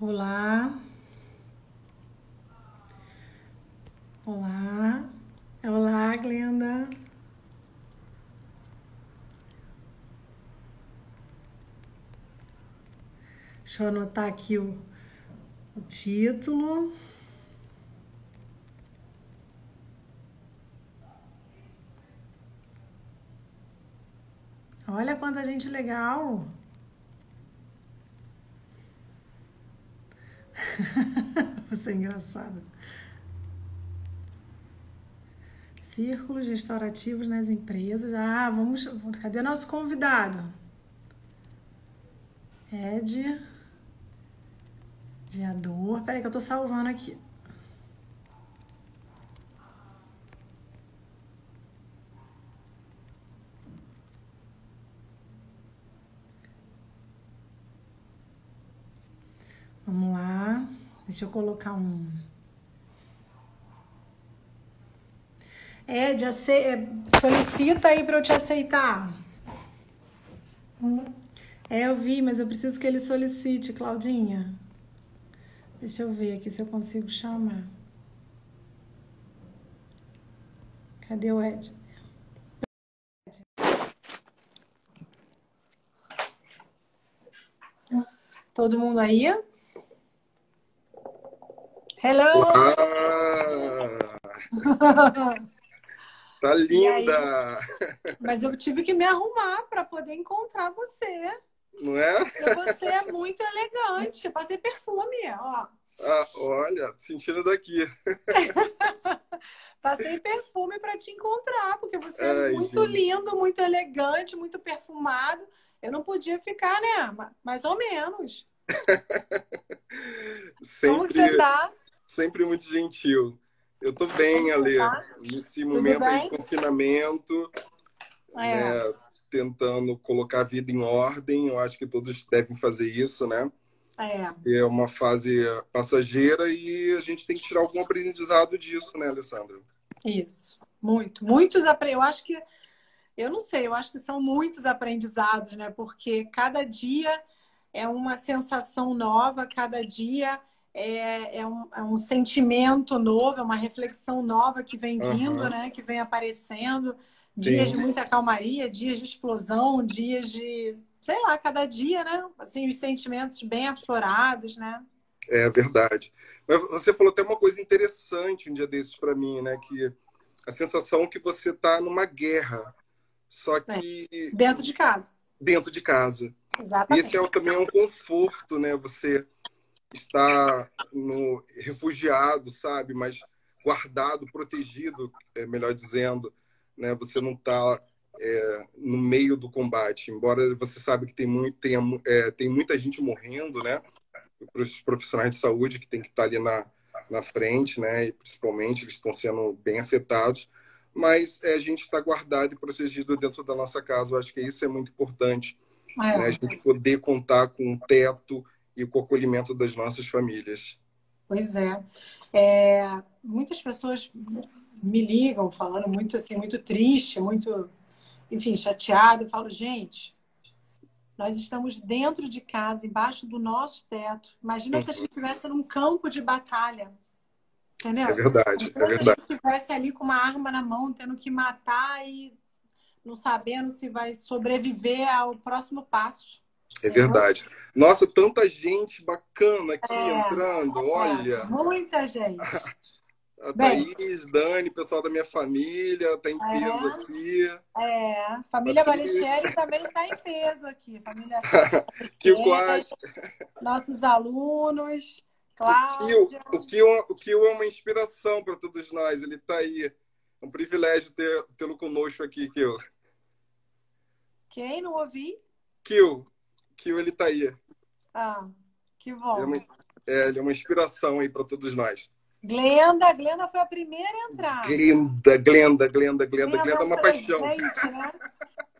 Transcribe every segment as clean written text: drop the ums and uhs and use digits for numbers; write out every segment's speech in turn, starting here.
Olá, olá, olá, Glenda. Deixa eu anotar aqui o título. Olha quanta gente legal. Você é engraçada. Círculos restaurativos nas empresas. Ah, vamos. Cadê nosso convidado? Ed, Diador. Peraí que eu tô salvando aqui. Vamos lá. Deixa eu colocar um. Ed, solicita aí pra eu te aceitar. É, eu vi, mas eu preciso que ele solicite, Claudinha. Deixa eu ver aqui se eu consigo chamar. Cadê o Ed? Todo mundo aí? Hello! Ah, tá E aí? linda, Mas eu tive que me arrumar para poder encontrar você. não é? Porque você é muito elegante. Eu passei perfume, ó. Ah, olha, sentindo daqui. Passei perfume para te encontrar, porque você é Ai, muito gente, lindo, muito elegante, muito perfumado. Eu não podia ficar, né? Mais ou menos. Como que você sempre, tá? sempre muito gentil. Eu tô Como bem, que você Ale, tá? nesse Tudo momento aí de bem? confinamento, né, É, tentando colocar a vida em ordem. Eu acho que todos devem fazer isso, né? é, É uma fase passageira e a gente tem que tirar algum aprendizado disso, né, Alessandra? isso. Muito. Muitos eu acho que, eu não sei, eu acho que são muitos aprendizados, né? Porque cada dia é uma sensação nova, cada dia é um sentimento novo, é uma reflexão nova que vem vindo, Aham, né? Que vem aparecendo. Dias de sim. muita calmaria, dias de explosão, dias de, sei lá, cada dia, né? Assim, os sentimentos bem aflorados, né? É verdade. Mas você falou até uma coisa interessante um dia desses para mim, né? Que a sensação que você está numa guerra, só É, que dentro de casa. dentro de casa. Esse Exatamente. é também um conforto, né? Você está no refugiado, sabe? Mas guardado, protegido, melhor dizendo, né? Você não está no meio do combate, embora você sabe que tem muita gente morrendo, né? Para os profissionais de saúde que tem que estar ali na frente, né? E principalmente eles estão sendo bem afetados, mas a gente está guardado e protegido dentro da nossa casa. Eu acho que isso é muito importante, né? A É, gente poder contar com o teto e com o acolhimento das nossas famílias. pois é. Muitas pessoas me ligam falando muito assim, muito triste, muito, enfim, chateado. Eu falo, gente, nós estamos dentro de casa, embaixo do nosso teto. Imagina se a gente estivesse num campo de batalha, É entendeu? verdade, é Imagina se a verdade, gente estivesse ali com uma arma na mão, tendo que matar e não sabendo se vai sobreviver ao próximo passo, é entendeu? verdade. Nossa, tanta gente bacana aqui entrando. Olha, Muita gente. a Bem, Thaís, Dani, pessoal da minha família, tá em peso aqui. família Patrícia, Balicheri também está em peso aqui. Família Kio Balicheri, nossos alunos, Cláudia. O Kio é uma inspiração para todos nós. Ele está aí. É um privilégio tê-lo conosco aqui, Kio. Quem não ouvi? Kio, Kio ele está aí. Ah, que Ele é bom. ele é uma inspiração aí para todos nós. Glenda foi a primeira a entrar. Glenda Glenda é é um uma paixão. presente, né?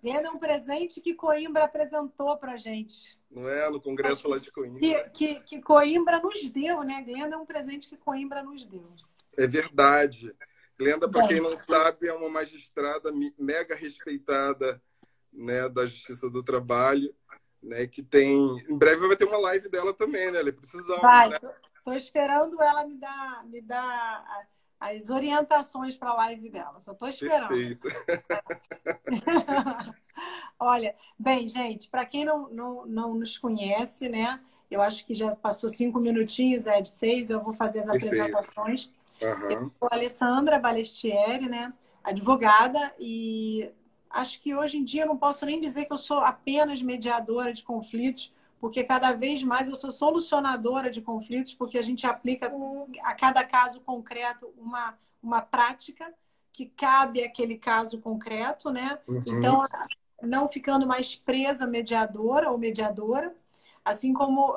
Glenda é um presente que Coimbra apresentou pra gente. Não é? No Acho congresso lá que, de Coimbra. que Coimbra nos deu, né? Glenda é um presente que Coimbra nos deu. É verdade. Glenda, para quem Bem, não sabe, é uma magistrada mega respeitada, né, da Justiça do Trabalho, né, que tem... Em breve vai ter uma live dela também, né? Precisamos, Vai, né? tô esperando ela me dar as orientações para a live dela. Só tô esperando. Perfeito. Olha, bem, gente, para quem não nos conhece, né? Eu acho que já passou 5 minutinhos, de 6, eu vou fazer as Perfeito. apresentações. Eu Uhum. sou a Alessandra Balestieri, né? Advogada, e acho que hoje em dia eu não posso nem dizer que eu sou apenas mediadora de conflitos, porque cada vez mais eu sou solucionadora de conflitos, porque a gente aplica a cada caso concreto uma prática que cabe àquele caso concreto, né? Uhum. Então, não ficando mais presa mediadora ou mediadora, assim como,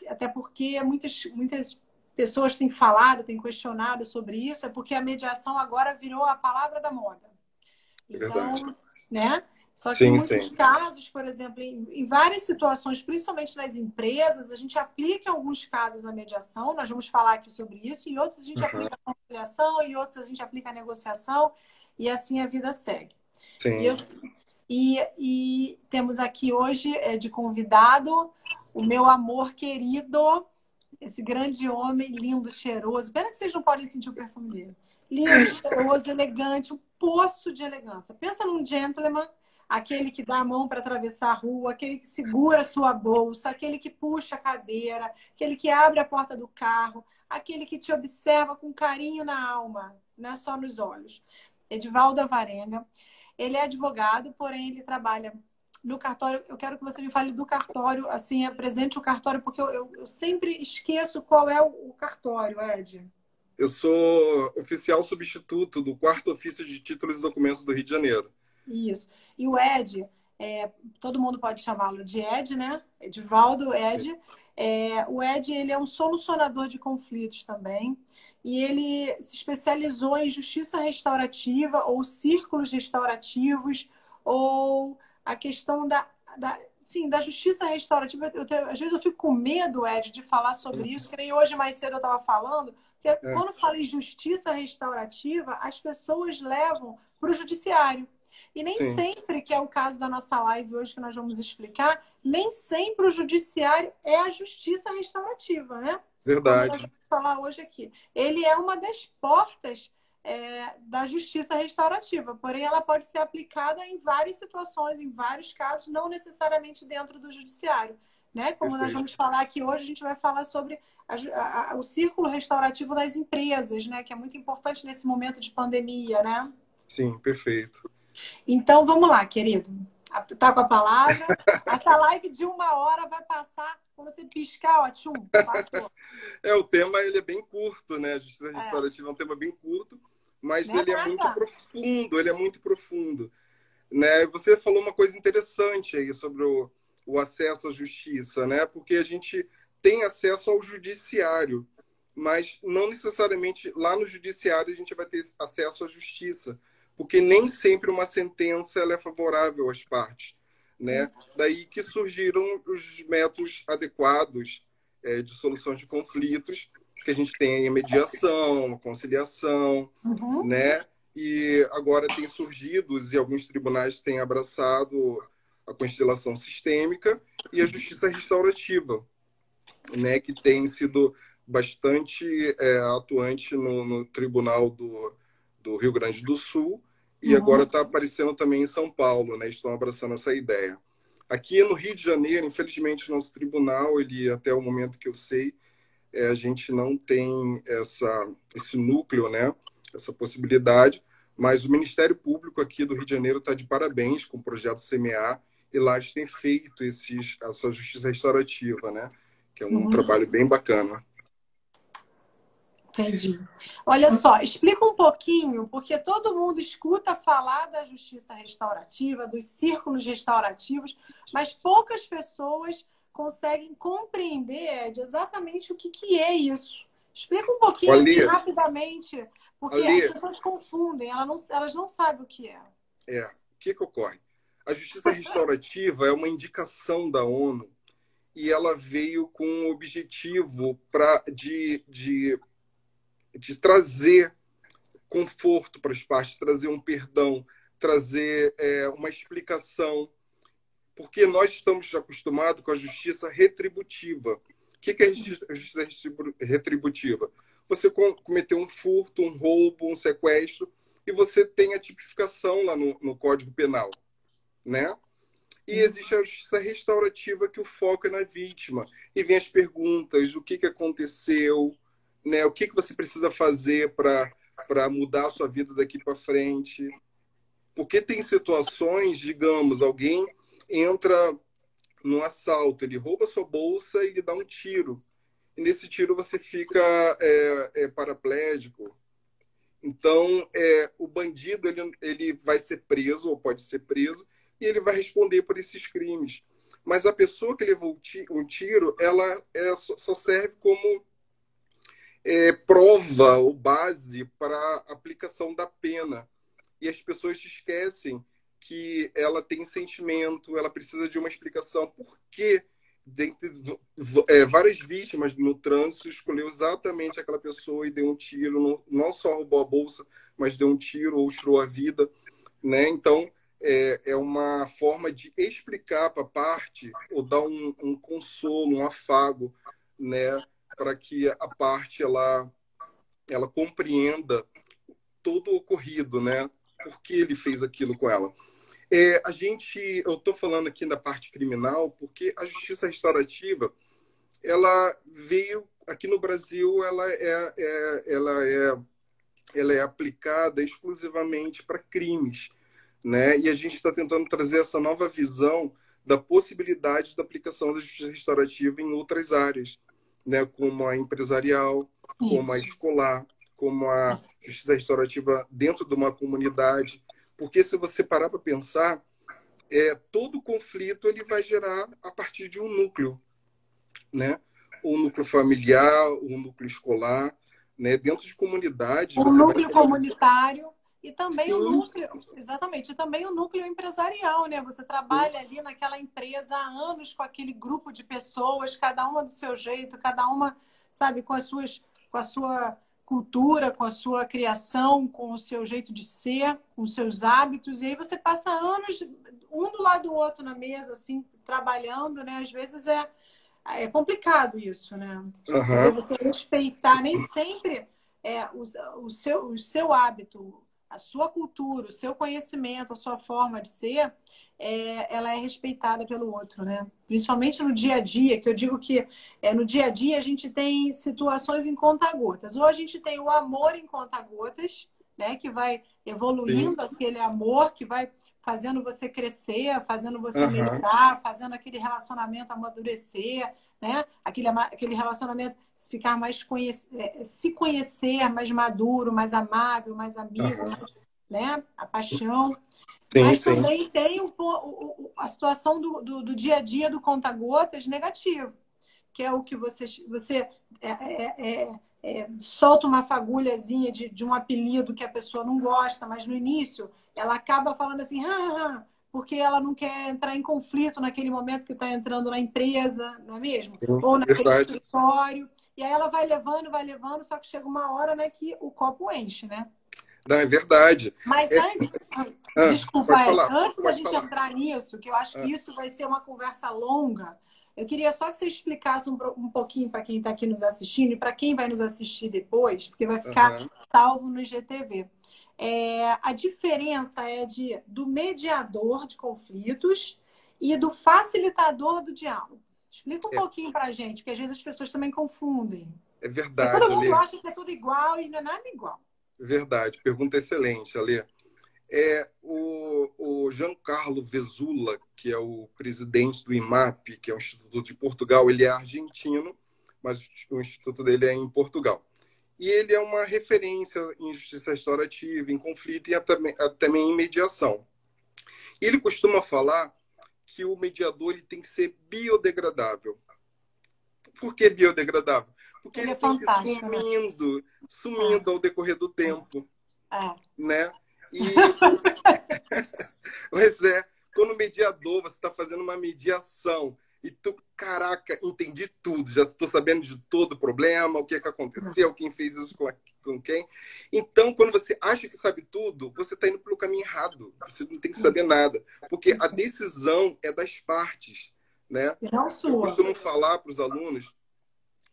até porque muitas pessoas têm falado, têm questionado sobre isso, é porque a mediação agora virou a palavra da moda. É verdade. Então, né? Só que em Sim, muitos sim. casos, por exemplo, em várias situações, principalmente nas empresas, a gente aplica em alguns casos a mediação, nós vamos falar aqui sobre isso, em outros a gente Uhum. aplica a conciliação, em outros a gente aplica a negociação, e assim a vida segue. Sim. E temos aqui hoje de convidado o meu amor querido, esse grande homem, lindo, cheiroso. Pena que vocês não podem sentir o perfume dele. Lindo, cheiroso, elegante, um poço de elegância. Pensa num gentleman, aquele que dá a mão para atravessar a rua, aquele que segura a sua bolsa, aquele que puxa a cadeira, aquele que abre a porta do carro, aquele que te observa com carinho na alma, não é só nos olhos. Edivaldo Alvarenga. Ele é advogado, porém ele trabalha no cartório. Eu quero que você me fale do cartório, assim, apresente o cartório, porque eu sempre esqueço qual é o cartório, Ed. Eu sou oficial substituto do 4º Ofício de Títulos e Documentos do Rio de Janeiro. Isso. E o Ed, todo mundo pode chamá-lo de Ed, né? Edivaldo, Ed. O Ed, ele é um solucionador de conflitos também. E ele se especializou em justiça restaurativa ou círculos restaurativos ou a questão da justiça restaurativa. Às vezes eu fico com medo, Ed, de falar sobre isso, que nem hoje mais cedo eu estava falando, porque quando fala em justiça restaurativa, as pessoas levam para o judiciário. E nem Sim. sempre, que é o caso da nossa live hoje que nós vamos explicar, nem sempre o judiciário é a justiça restaurativa, né? Como nós Verdade. vamos falar hoje aqui. Ele é uma das portas da justiça restaurativa, porém ela pode ser aplicada em várias situações, em vários casos, não necessariamente dentro do judiciário. Né? Como Perfeito. nós vamos falar aqui hoje, a gente vai falar sobre o círculo restaurativo das empresas, né? Que é muito importante nesse momento de pandemia, né? Sim, perfeito. Então, vamos lá, querido. Tá com a palavra. Essa live de 1 hora vai passar, quando você piscar, ó, tchum, passou. O tema ele é bem curto, né? A justiça restaurativa é um tema bem curto, mas ele é muito profundo, né? Você falou uma coisa interessante aí sobre o acesso à justiça, né? Porque a gente tem acesso ao judiciário, mas não necessariamente lá no judiciário a gente vai ter acesso à justiça, porque nem sempre uma sentença ela é favorável às partes, né? Daí que surgiram os métodos adequados de solução de conflitos, que a gente tem aí a mediação, a conciliação, né? E agora tem surgido, e alguns tribunais têm abraçado a constelação sistêmica e a justiça restaurativa, né? Que tem sido bastante atuante no Tribunal do Rio Grande do Sul e agora está aparecendo também em São Paulo, né? Estão abraçando essa ideia. Aqui no Rio de Janeiro, infelizmente, o nosso tribunal, ele até o momento que eu sei, a gente não tem esse núcleo, né? Essa possibilidade, mas o Ministério Público aqui do Rio de Janeiro está de parabéns com o projeto CMA e lá eles têm feito essa justiça restaurativa, né? Que é um trabalho bem bacana. Entendi. Olha só, explica um pouquinho, porque todo mundo escuta falar da justiça restaurativa, dos círculos restaurativos, mas poucas pessoas conseguem compreender, Ed, exatamente o que é isso. Explica um pouquinho assim, rapidamente, porque as pessoas confundem, elas não sabem o que é. O que ocorre? A justiça restaurativa é uma indicação da ONU e ela veio com o objetivo de trazer conforto para as partes, trazer um perdão, trazer uma explicação Porque nós estamos acostumados com a justiça retributiva. O que é a justiça retributiva? Você cometeu um furto, um roubo, um sequestro, e você tem a tipificação lá no Código Penal, né? E existe a justiça restaurativa, que o foco é na vítima. E vem as perguntas, o que aconteceu, né? O que você precisa fazer para mudar a sua vida daqui para frente. Porque tem situações, digamos, alguém entra no assalto, ele rouba sua bolsa e lhe dá um tiro. E nesse tiro você fica paraplégico. Então, o bandido ele vai ser preso, ou pode ser preso, e ele vai responder por esses crimes. Mas a pessoa que levou o tiro, ela só serve como prova ou base para a aplicação da pena. E as pessoas esquecem que ela tem sentimento, ela precisa de uma explicação. Por que várias vítimas no trânsito escolheu exatamente aquela pessoa e deu um tiro, não só roubou a bolsa, mas deu um tiro ou tirou a vida, né? Então, é uma forma de explicar para a parte, ou dar um consolo, um afago, né? Para que a parte ela compreenda todo o ocorrido, né? Por que ele fez aquilo com ela. Eu estou falando aqui da parte criminal porque a justiça restaurativa, ela veio aqui no Brasil, ela é aplicada exclusivamente para crimes, né? E a gente está tentando trazer essa nova visão da possibilidade da aplicação da justiça restaurativa em outras áreas, né? Como a empresarial, como a escolar, como a justiça restaurativa dentro de uma comunidade. Porque se você parar para pensar, todo conflito ele vai gerar a partir de um núcleo, né? Um núcleo familiar, um núcleo escolar, né? Dentro de comunidades. Um núcleo comunitário e também Sim. o núcleo, exatamente, e também o núcleo empresarial, né? Você trabalha ali naquela empresa há anos com aquele grupo de pessoas, cada uma do seu jeito, cada uma, sabe, com a sua cultura, com a sua criação, com o seu jeito de ser, com os seus hábitos, e aí você passa anos um do lado do outro na mesa, assim, trabalhando, né? Às vezes é complicado isso, né? Uhum. Você respeitar, nem sempre o seu hábito, a sua cultura, o seu conhecimento, a sua forma de ser, ela é respeitada pelo outro, né? Principalmente no dia a dia, que eu digo que no dia a dia a gente tem situações em conta-gotas. Ou a gente tem o amor em conta-gotas, né? Que vai evoluindo aquele amor, que vai fazendo você crescer, fazendo você melhorar, fazendo aquele relacionamento amadurecer, né? Aquele relacionamento ficar mais se conhecer, mais maduro, mais amável, mais amigo, né? A paixão. Sim, mas sim. também tem a situação do dia a dia do conta-gotas negativo, que é o que você solta uma fagulhazinha de um apelido que a pessoa não gosta, mas no início ela acaba falando assim, porque ela não quer entrar em conflito naquele momento que está entrando na empresa, não é mesmo? Sim, ou naquele verdade. escritório. E aí ela vai levando, só que chega uma hora, né, que o copo enche, né? Não, é verdade. Mas antes, desculpa, antes da gente entrar nisso, que eu acho que isso vai ser uma conversa longa, eu queria só que você explicasse um pouquinho para quem está aqui nos assistindo e para quem vai nos assistir depois, porque vai ficar salvo no IGTV. A diferença do mediador de conflitos e do facilitador do diálogo. Explica um pouquinho para a gente, porque às vezes as pessoas também confundem. É verdade, porque todo mundo acha que é tudo igual e não é nada igual. Verdade, pergunta excelente, Alê. O Giancarlo Vezula, que é o presidente do IMAP, que é o Instituto de Portugal, ele é argentino, mas o instituto dele é em Portugal. E ele é uma referência em justiça restaurativa, em conflito e também em mediação. E ele costuma falar que o mediador ele tem que ser biodegradável. Por que biodegradável? Porque ele tem que ir sumindo ao decorrer do tempo. Né? E quando o mediador, você está fazendo uma mediação, e tu, caraca, entendi tudo, já estou sabendo de todo o problema, o que é que aconteceu, quem fez isso com quem. Então, quando você acha que sabe tudo, você está indo pelo caminho errado. Você não tem que saber nada, porque a decisão é das partes, né? Não Eu sua. costumo falar para os alunos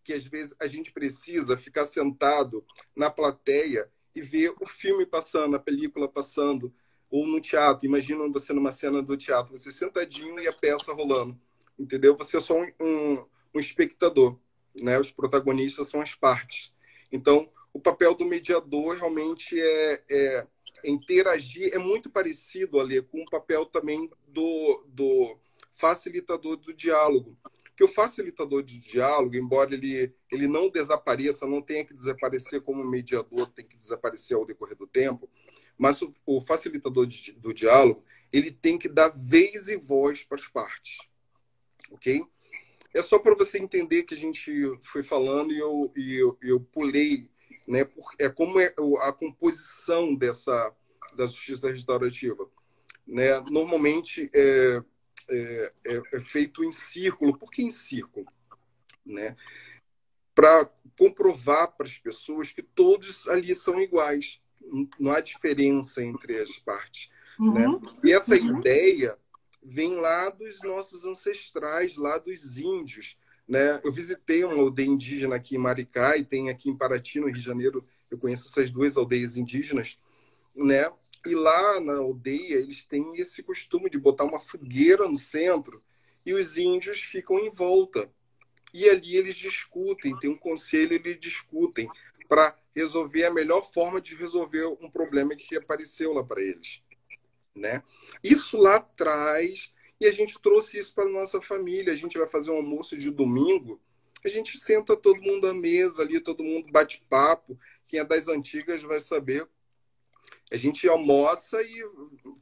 que às vezes a gente precisa ficar sentado na plateia e ver o filme passando, a película passando, ou no teatro. Imagina você numa cena do teatro, você sentadinho e a peça rolando, entendeu? Você é só um espectador, né? Os protagonistas são as partes. Então, o papel do mediador realmente é interagir, é muito parecido, Ale, com o papel também do facilitador do diálogo. Que o facilitador de diálogo, embora ele não desapareça, não tenha que desaparecer como mediador, tem que desaparecer ao decorrer do tempo, mas o facilitador do diálogo, ele tem que dar vez e voz para as partes, ok? É só para você entender que a gente foi falando e eu pulei, né? É como é a composição da justiça restaurativa, né? Normalmente é feito em círculo. Por que em círculo? Né? Para comprovar para as pessoas que todos ali são iguais. Não há diferença entre as partes. Né? E essa ideia vem lá dos nossos ancestrais, lá dos índios. Né? Eu visitei uma aldeia indígena aqui em Maricá e tem aqui em Paraty, no Rio de Janeiro, eu conheço essas duas aldeias indígenas, né? E lá na aldeia eles têm esse costume de botar uma fogueira no centro e os índios ficam em volta. E ali eles discutem, tem um conselho, eles discutem para resolver a melhor forma de resolver um problema que apareceu lá para eles. Né? Isso lá atrás, e a gente trouxe isso para a nossa família. A gente vai fazer um almoço de domingo, a gente senta todo mundo à mesa ali, todo mundo bate papo. Quem é das antigas vai saber. A gente almoça e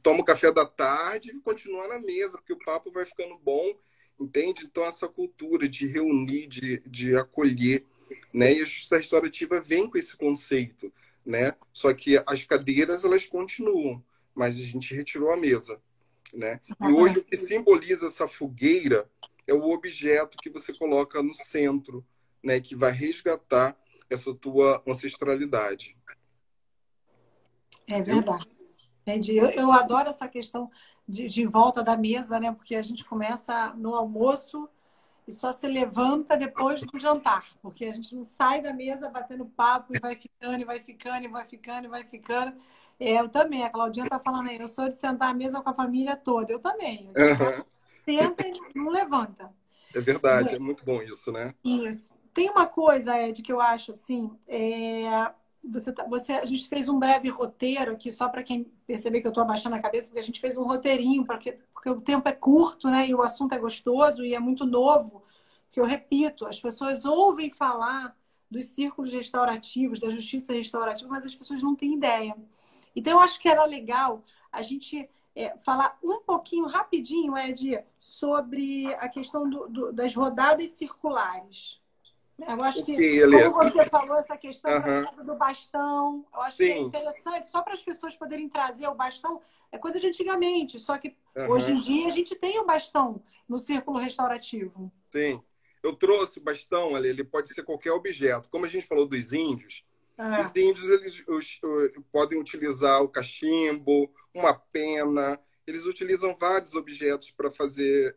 toma o café da tarde e continua na mesa, porque o papo vai ficando bom, entende? Então, essa cultura de reunir, de acolher, né? E a justiça restaurativa vem com esse conceito, né? Só que as cadeiras, elas continuam, mas a gente retirou a mesa, né? E hoje o que simboliza essa fogueira é o objeto que você coloca no centro, né? Que vai resgatar essa tua ancestralidade. É verdade. Entendi. Eu adoro essa questão de volta da mesa, né? Porque a gente começa no almoço e só se levanta depois do jantar, porque a gente não sai da mesa batendo papo e vai ficando, e vai ficando, e vai ficando, e vai ficando. Eu também, a Claudinha está falando aí, eu sou de sentar à mesa com a família toda. Eu também. Senta e não levanta. É verdade, é muito bom isso, né? Isso. Tem uma coisa, Ed, que eu acho assim, a gente fez um breve roteiro aqui, só para quem perceber que eu estou abaixando a cabeça, porque a gente fez um roteirinho, porque o tempo é curto, né? E o assunto é gostoso e é muito novo. Que eu repito, as pessoas ouvem falar dos círculos restaurativos, da justiça restaurativa, mas as pessoas não têm ideia. Então, eu acho que era legal a gente falar um pouquinho, rapidinho, Ed, sobre a questão das rodadas circulares. Eu acho que, como você falou, essa questão do bastão, eu acho que é interessante, só para as pessoas poderem trazer o bastão, é coisa de antigamente, só que hoje em dia a gente tem o bastão no círculo restaurativo. Sim. Eu trouxe o bastão, ele pode ser qualquer objeto. Como a gente falou dos índios, os índios eles podem utilizar o cachimbo, uma pena, eles utilizam vários objetos para fazer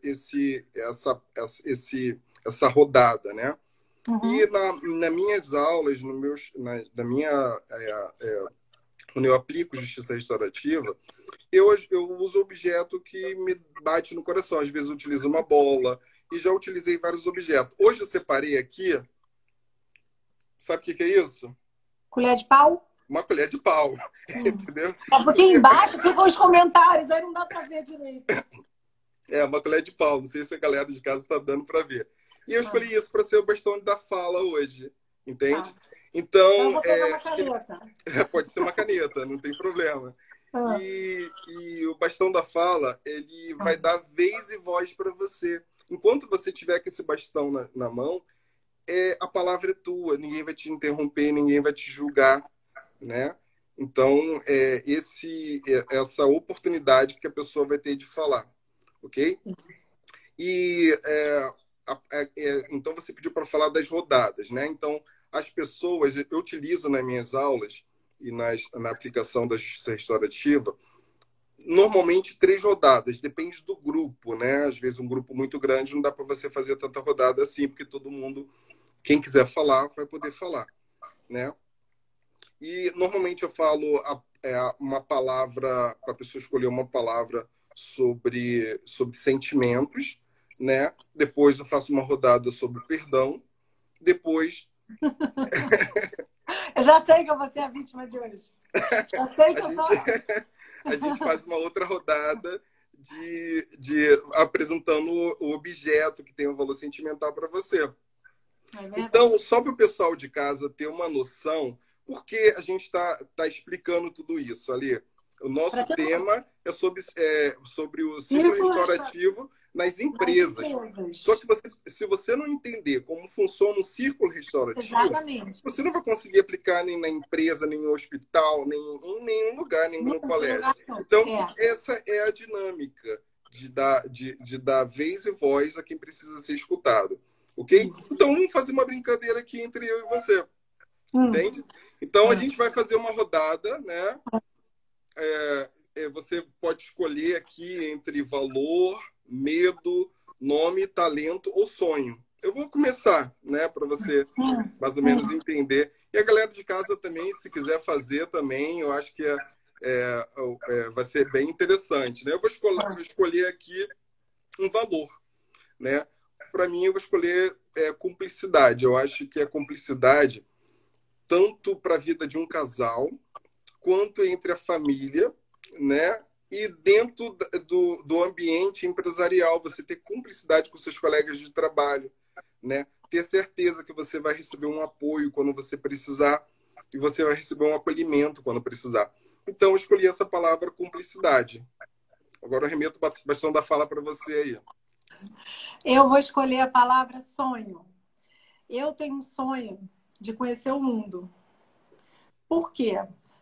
essa rodada, né? E nas minhas aulas, quando eu aplico justiça restaurativa, eu uso objeto que me bate no coração. Às vezes eu utilizo uma bola e já utilizei vários objetos. Hoje eu separei aqui, sabe o que é isso? Colher de pau? Uma colher de pau, entendeu? É porque embaixo ficam os comentários, aí não dá para ver direito. É, uma colher de pau. Não sei se a galera de casa está dando para ver. E eu escolhi isso para ser o bastão da fala hoje, entende? Então, vou pegar uma caneta. Pode ser uma caneta, não tem problema. E o bastão da fala, ele vai dar vez e voz para você. Enquanto você tiver com esse bastão na mão, a palavra é tua, ninguém vai te interromper, ninguém vai te julgar, né? Então, essa oportunidade que a pessoa vai ter de falar, ok? E então você pediu para falar das rodadas, né? Então, as pessoas, eu utilizo nas minhas aulas e na aplicação da justiça restaurativa, normalmente 3 rodadas, depende do grupo, né? Às vezes um grupo muito grande não dá para você fazer tanta rodada assim, porque todo mundo, quem quiser falar, vai poder falar, né? E normalmente eu falo uma palavra, para a pessoa escolher uma palavra sobre sentimentos, né? Depois eu faço uma rodada sobre perdão, depois Eu já sei que eu vou ser a vítima de hoje. Já sei que a eu gente, sou ela. a gente faz uma outra rodada de apresentando o objeto que tem um valor sentimental para você. É verdade. Então, só para o pessoal de casa ter uma noção, por que a gente está explicando tudo isso ali? O nosso tema é sobre o ciclo Círculo restaurativo nas nas empresas. Só empresas. que se você não entender como funciona um círculo restaurativo, Exatamente. você não vai conseguir aplicar nem na empresa, nem no hospital, nem em nenhum lugar, nem no colégio. Então, essa é a dinâmica de dar vez e voz a quem precisa ser escutado. Ok? Então, vamos fazer uma brincadeira aqui entre eu e você. Entende? Então, a gente vai fazer uma rodada, né? Você pode escolher aqui entre valor, medo, nome, talento ou sonho. Eu vou começar, né? Para você mais ou menos entender. E a galera de casa também, se quiser fazer também, eu acho que vai ser bem interessante, né? Eu vou escolher aqui um valor, né? Para mim, eu vou escolher cumplicidade. Eu acho que a cumplicidade, tanto para a vida de um casal, quanto entre a família, né? E dentro do ambiente empresarial, você ter cumplicidade com seus colegas de trabalho, né? Ter certeza que você vai receber um apoio quando você precisar e você vai receber um acolhimento quando precisar. Então, eu escolhi essa palavra cumplicidade. Agora eu remeto o bastão da fala para você aí. Eu vou escolher a palavra sonho. Eu tenho um sonho de conhecer o mundo. Por quê?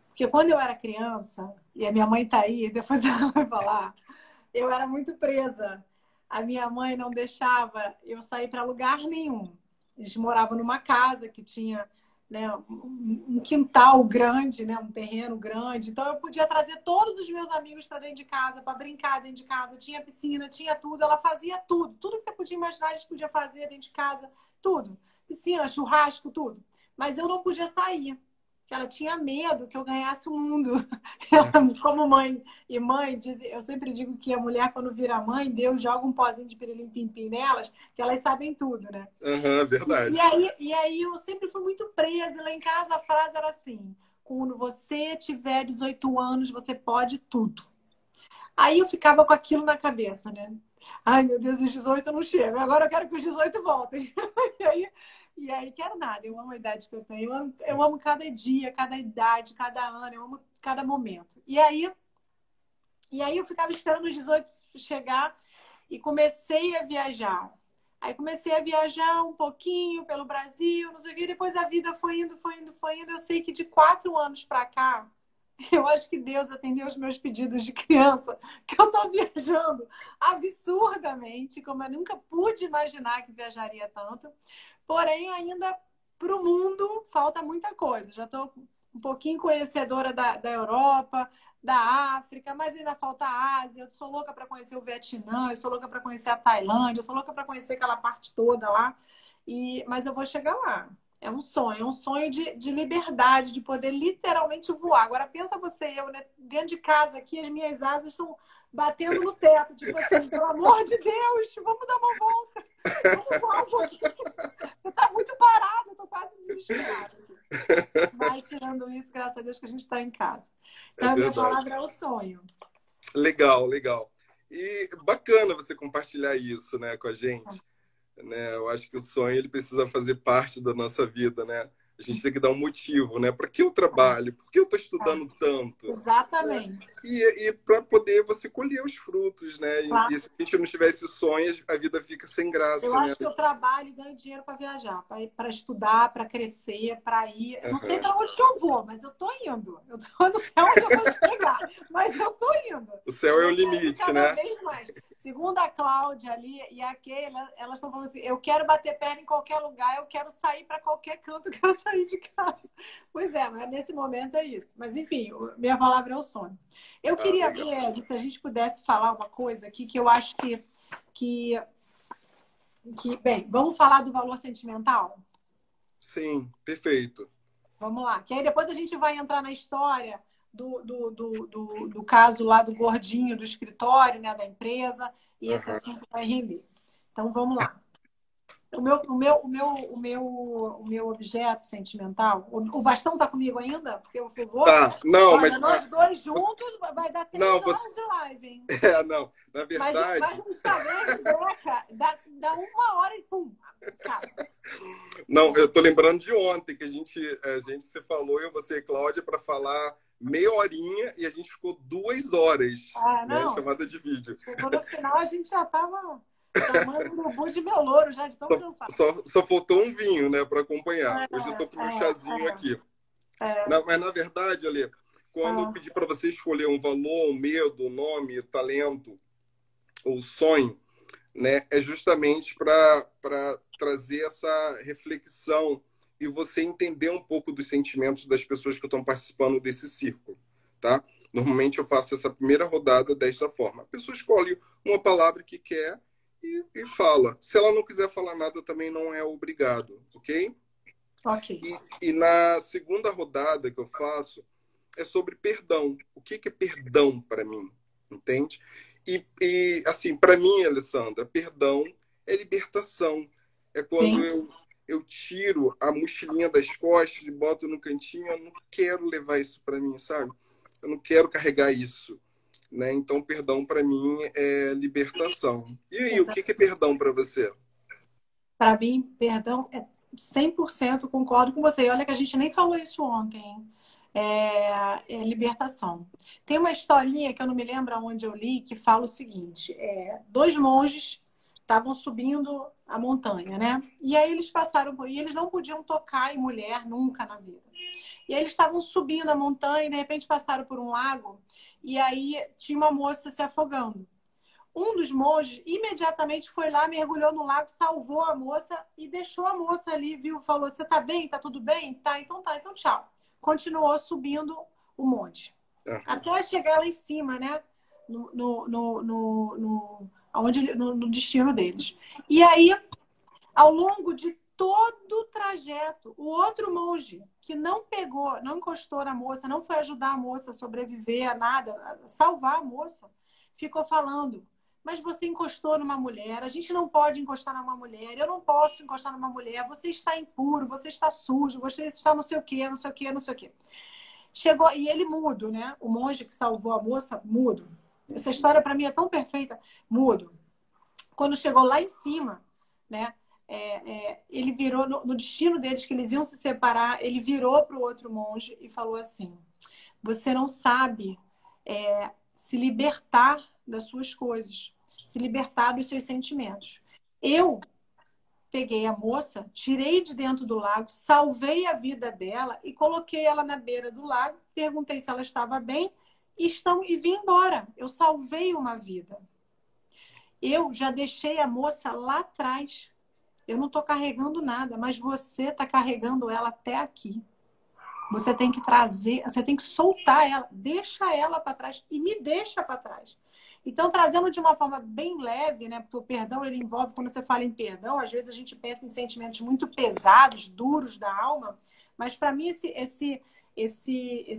Porque quando eu era criança, e a minha mãe tá aí, depois ela vai falar, eu era muito presa. A minha mãe não deixava eu sair para lugar nenhum. Eles moravam numa casa que tinha, né, um quintal grande, né, um terreno grande. Então eu podia trazer todos os meus amigos para dentro de casa, para brincar dentro de casa. Tinha piscina, tinha tudo. Ela fazia tudo. Tudo que você podia imaginar, a gente podia fazer dentro de casa. Tudo. Piscina, churrasco, tudo. Mas eu não podia sair. Que ela tinha medo que eu ganhasse o mundo. Ela, como mãe e mãe, eu sempre digo que a mulher, quando vira mãe, Deus joga um pozinho de pirilim-pim-pim nelas, que elas sabem tudo, né? Verdade. E aí eu sempre fui muito presa. Lá em casa a frase era assim: quando você tiver 18 anos, você pode tudo. Aí eu ficava com aquilo na cabeça, né? Ai, meu Deus, os 18 eu não chego. Agora eu quero que os 18 voltem. E aí, quero nada. Eu amo a idade que eu tenho. Eu amo cada dia, cada idade, cada ano. Eu amo cada momento. E aí eu ficava esperando os 18 chegar e comecei a viajar. Aí comecei a viajar um pouquinho pelo Brasil, não sei o quê. Depois a vida foi indo, foi indo, foi indo. Eu sei que de 4 anos para cá, eu acho que Deus atendeu os meus pedidos de criança, que eu tô viajando absurdamente, como eu nunca pude imaginar que viajaria tanto. Porém, ainda para o mundo falta muita coisa. Já estou um pouquinho conhecedora da Europa, da África, mas ainda falta a Ásia. Eu sou louca para conhecer o Vietnã, eu sou louca para conhecer a Tailândia, eu sou louca para conhecer aquela parte toda lá. Mas eu vou chegar lá. É um sonho de liberdade, de poder literalmente voar. Agora pensa você e eu, né? Dentro de casa aqui, as minhas asas estão batendo no teto. Tipo assim, pelo amor de Deus, vamos dar uma volta. Vamos voar um pouquinho. Você tá muito parado, eu tô quase desesperada. Mas tirando isso, graças a Deus que a gente está em casa. Então, a minha palavra é o sonho. Legal, legal. E bacana você compartilhar isso, né, com a gente. Né? Eu acho que o sonho ele precisa fazer parte da nossa vida, né? A gente tem que dar um motivo, né? Para que eu trabalho? Por que eu estou estudando tanto? Exatamente. e para poder você colher os frutos, né? Claro. E se a gente não tivesse sonhos, a vida fica sem graça, Eu né? acho que eu trabalho e ganho dinheiro para viajar, para estudar, para crescer, para ir. Eu não sei para onde que eu vou, mas eu tô indo. Eu não sei onde eu vou chegar, mas eu tô indo. O céu é o Eu quero ir limite, cada né? vez mais. Segundo a Cláudia ali e a Keila, elas estão falando assim: eu quero bater perna em qualquer lugar, eu quero sair para qualquer canto, eu quero sair de casa. Pois é, mas nesse momento é isso. Mas enfim, minha palavra é o sonho. Eu queria Legal. ver, Ed, se a gente pudesse falar uma coisa aqui que eu acho que bem, vamos falar do valor sentimental? Sim, perfeito. Vamos lá. Que aí depois a gente vai entrar na história do caso lá do gordinho do escritório, né, da empresa, e esse Aham. assunto vai render. Então, vamos lá. O meu objeto sentimental... O bastão tá comigo ainda? Porque eu vou... Tá, não, mas Olha, nós dois juntos vai dar 3 não, horas de live, hein? não, na Mas verdade, no Instagram, dá 1 hora e pum, acaba. não, eu tô lembrando de ontem que a gente se falou, eu, você e Cláudia, para falar meia horinha e a gente ficou 2 horas, né, Não. chamada de vídeo. Chegou no final, a gente já estava chamando o urubu de meu louro, já de tão cansado. Só faltou um vinho, né, para acompanhar. Hoje eu tô com meu chazinho aqui. Mas na verdade, Ale, quando eu pedi para você escolher um valor, um medo, um nome, talento ou sonho, né, é justamente para trazer essa reflexão e você entender um pouco dos sentimentos das pessoas que estão participando desse círculo, tá? Normalmente eu faço essa primeira rodada desta forma. A pessoa escolhe uma palavra que quer e fala. Se ela não quiser falar nada, também não é obrigado, ok? Ok. E na segunda rodada que eu faço é sobre perdão. O que é perdão para mim? Entende? E assim, para mim, Alessandra, perdão é libertação. É quando eu tiro a mochilinha das costas e boto no cantinho. Eu não quero levar isso para mim, sabe? Eu não quero carregar isso. Né? Então, perdão para mim é libertação. E aí, o que é perdão para você? Para mim, perdão é 100% concordo com você. E olha que a gente nem falou isso ontem, hein? É libertação. Tem uma historinha que eu não me lembro onde eu li que fala o seguinte: 2 monges estavam subindo a montanha, né? E aí eles passaram e eles não podiam tocar em mulher nunca na vida. E aí eles estavam subindo a montanha e de repente passaram por um lago e aí tinha uma moça se afogando. Um dos monges imediatamente foi lá, mergulhou no lago, salvou a moça e deixou a moça ali, viu? Falou: você tá bem? Tá tudo bem? Tá, então tchau. Continuou subindo o monte. Até chegar lá em cima, né? No destino deles. E aí, ao longo de todo o trajeto, o outro monge que não pegou, não encostou na moça, não foi ajudar a moça a sobreviver a nada, a salvar a moça, ficou falando: mas você encostou numa mulher, a gente não pode encostar numa mulher, eu não posso encostar numa mulher, você está impuro, você está sujo, você está não sei o quê, não sei o quê, não sei o quê. Chegou, e ele mudo, né? O monge que salvou a moça, mudo. Essa história para mim é tão perfeita, mudo. Quando chegou lá em cima, né? Ele virou, no destino deles, que eles iam se separar, ele virou para o outro monge e falou assim: você não sabe se libertar das suas coisas, se libertar dos seus sentimentos. Eu peguei a moça, tirei de dentro do lago, salvei a vida dela e coloquei ela na beira do lago, perguntei se ela estava bem e vim embora. Eu salvei uma vida. Eu já deixei a moça lá atrás. Eu não estou carregando nada, mas você está carregando ela até aqui. Você tem que trazer, você tem que soltar ela, deixa ela para trás e me deixa para trás. Então, trazendo de uma forma bem leve, né? Porque o perdão, ele envolve, quando você fala em perdão, às vezes a gente pensa em sentimentos muito pesados, duros da alma, mas para mim esse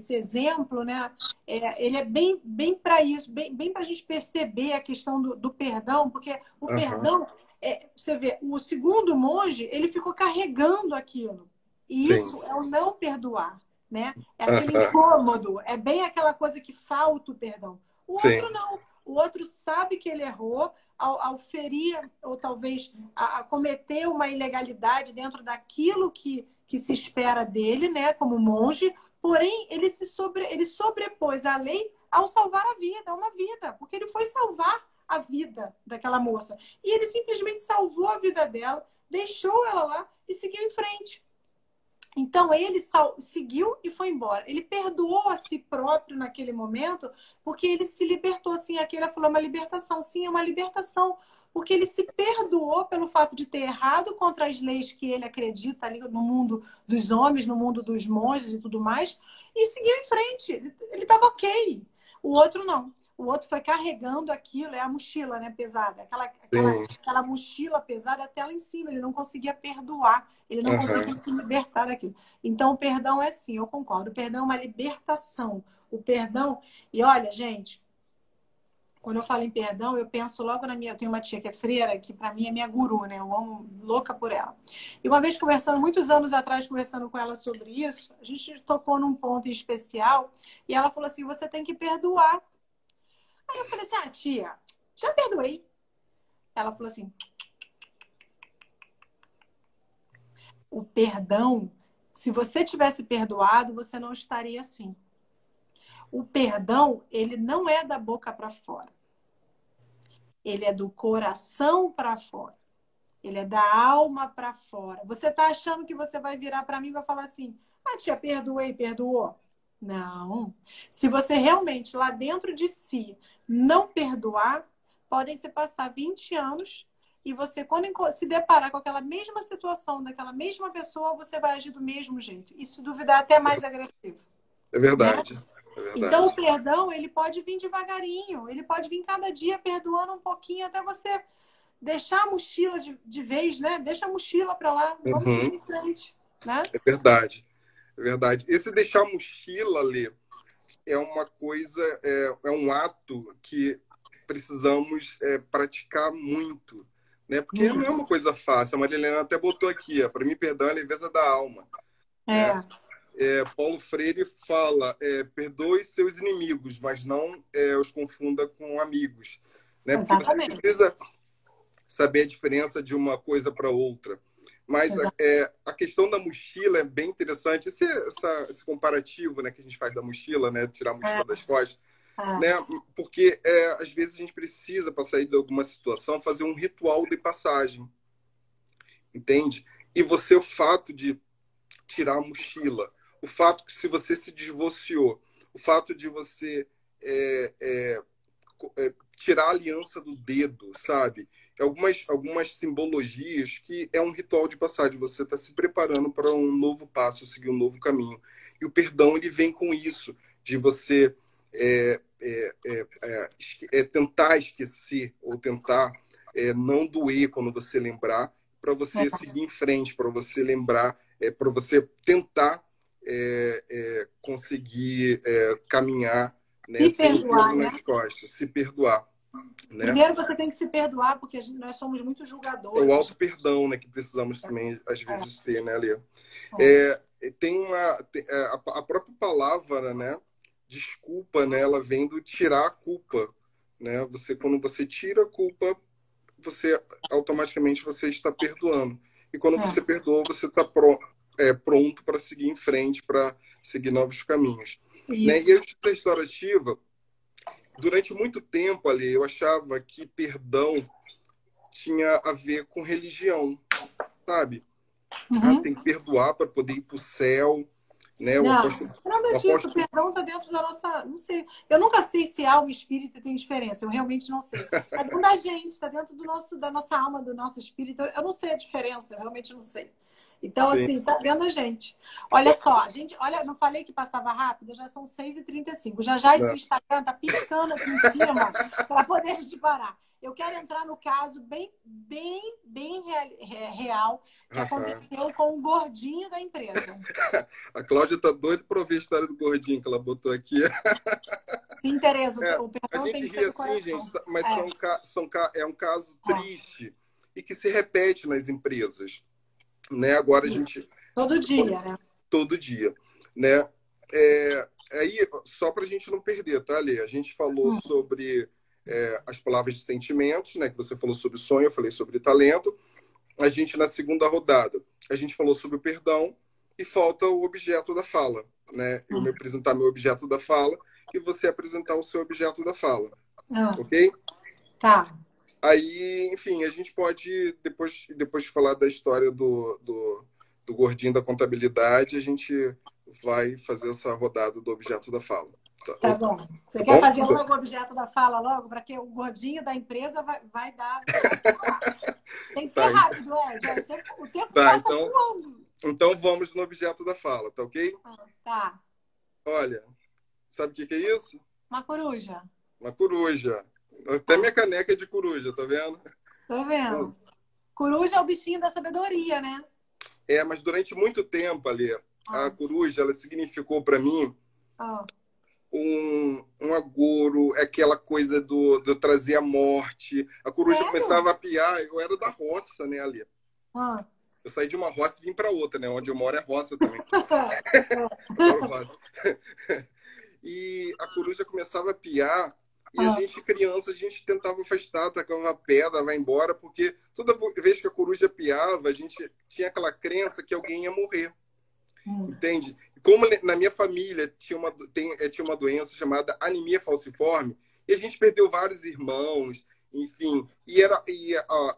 exemplo, né? Ele é bem para isso, bem para a gente perceber a questão do perdão, porque o perdão, você vê, o segundo monge, ele ficou carregando aquilo. E isso é o não perdoar, né? É aquele incômodo, é bem aquela coisa que falta o perdão. O outro não. O outro sabe que ele errou ao ferir ou talvez a cometer uma ilegalidade dentro daquilo que se espera dele, né? Como monge. Porém, ele sobrepôs a lei ao salvar a vida, uma vida, porque ele foi salvar a vida daquela moça. E ele simplesmente salvou a vida dela, deixou ela lá e seguiu em frente. Então, ele seguiu e foi embora. Ele perdoou a si próprio naquele momento, porque ele se libertou. Assim, aqui ela falou uma libertação. Sim, é uma libertação. Porque ele se perdoou pelo fato de ter errado contra as leis que ele acredita ali no mundo dos homens, no mundo dos monges e tudo mais, e seguiu em frente. Ele estava ok. O outro não. O outro foi carregando aquilo, é a mochila, né, pesada. Aquela mochila pesada até lá em cima. Ele não conseguia perdoar. Ele não conseguia se libertar daquilo. Então, o perdão é sim, eu concordo. O perdão é uma libertação. O perdão... E olha, gente, quando eu falo em perdão, eu penso logo na minha... Eu tenho uma tia que é freira, que para mim é minha guru, né? Eu amo, louca por ela. E uma vez conversando, muitos anos atrás, conversando com ela sobre isso, a gente tocou num ponto em especial e ela falou assim, você tem que perdoar. Aí eu falei assim, ah, tia, já perdoei. Ela falou assim, o perdão, se você tivesse perdoado, você não estaria assim. O perdão, ele não é da boca para fora. Ele é do coração para fora. Ele é da alma para fora. Você está achando que você vai virar para mim e vai falar assim, ah, tia, perdoei, perdoou? Não. Se você realmente lá dentro de si não perdoar, podem se passar 20 anos e você, quando se deparar com aquela mesma situação daquela mesma pessoa, você vai agir do mesmo jeito. E se duvidar, até mais agressivo. É verdade. Né? É verdade. Então, o perdão, ele pode vir devagarinho. Ele pode vir cada dia perdoando um pouquinho até você deixar a mochila de vez, né? Deixa a mochila para lá. Vamos seguir em frente. Né? É verdade. É verdade. Esse deixar a mochila, Lê, é uma coisa, é um ato que precisamos praticar muito, né? Porque não é uma coisa fácil. A Maria Helena até botou aqui, para mim, perdão é a leveza da alma. Né? Paulo Freire fala, perdoe seus inimigos, mas não os confunda com amigos. Né? Porque você precisa saber a diferença de uma coisa para outra. Mas a questão da mochila é bem interessante. Esse comparativo, né, que a gente faz da mochila, né, tirar a mochila das costas, né, porque às vezes a gente precisa, para sair de alguma situação, fazer um ritual de passagem. Entende? E você, o fato de tirar a mochila, o fato que se você se divorciou, o fato de você tirar a aliança do dedo, sabe? Algumas simbologias que é um ritual de passagem. Você está se preparando para um novo passo, seguir um novo caminho. E o perdão, ele vem com isso, de você tentar esquecer ou tentar não doer quando você lembrar, para você seguir em frente, para você lembrar, para você tentar conseguir caminhar, né, sem o peso nas costas, se perdoar. Né? Primeiro você tem que se perdoar, porque nós somos muito julgadores. É o auto-perdão, né, que precisamos também, às vezes, ter, né, Lê? Tem a própria palavra, né, desculpa, né, ela vem do tirar a culpa. Né? Quando você tira a culpa, automaticamente você está perdoando. E quando você perdoa, você está pronto para seguir em frente, para seguir novos caminhos. Né? E a justiça restaurativa, durante muito tempo, ali, eu achava que perdão tinha a ver com religião, sabe? Tem que perdoar para poder ir para o céu. Né? Nada disso. O perdão está dentro da nossa... Não sei. Eu nunca sei se alma e espírito tem diferença. Eu realmente não sei. Está dentro da gente, está dentro da nossa alma, do nosso espírito. Eu não sei a diferença, eu realmente não sei. Então, assim, tá vendo a gente. Olha só, olha, não falei que passava rápido? Já são 6h35. Já esse Instagram tá piscando aqui em cima para poder a gente parar. Eu quero entrar no caso bem real que aconteceu com o gordinho da empresa. A Cláudia tá doida para ouvir a história do gordinho que ela botou aqui. Sim, Tereza, o perdão a gente tem que ri ser assim, gente, mas é um caso triste e que se repete nas empresas. Né? Agora a gente... Todo dia, né? Todo dia. Né? Aí, só para a gente não perder, tá, Lê? A gente falou sobre as palavras de sentimentos, né? Que você falou sobre sonho, eu falei sobre talento. A gente, na segunda rodada, a gente falou sobre o perdão e falta o objeto da fala, né? Eu me apresentar meu objeto da fala e você apresentar o seu objeto da fala. Ah, Ok? tá. Aí, enfim, a gente pode, depois de falar da história do gordinho da contabilidade, a gente vai fazer essa rodada do objeto da fala. Tá bom. Você Tá quer bom? fazer logo o objeto da fala logo? Para que o gordinho da empresa vai dar. Tem que ser Tá, rápido, Ed. O tempo tá, passa voando. então vamos no objeto da fala, tá ok? Tá. Olha, sabe o que é isso? Uma coruja. Uma coruja. Até minha caneca é de coruja, tá vendo? Tô vendo. Coruja é o bichinho da sabedoria, né? Mas durante muito tempo, ali, a coruja, ela significou para mim um agouro, aquela coisa do trazer a morte. A coruja começava a piar, eu era da roça, né, ali. Eu saí de uma roça e vim para outra, né? Onde eu moro é roça também. Adoro roça. E a coruja começava a piar e a gente, criança, a gente tentava afastar, tacava pedra, vai embora, porque toda vez que a coruja piava, a gente tinha aquela crença que alguém ia morrer. Entende? Como na minha família tinha uma doença chamada anemia falciforme, e a gente perdeu vários irmãos, enfim,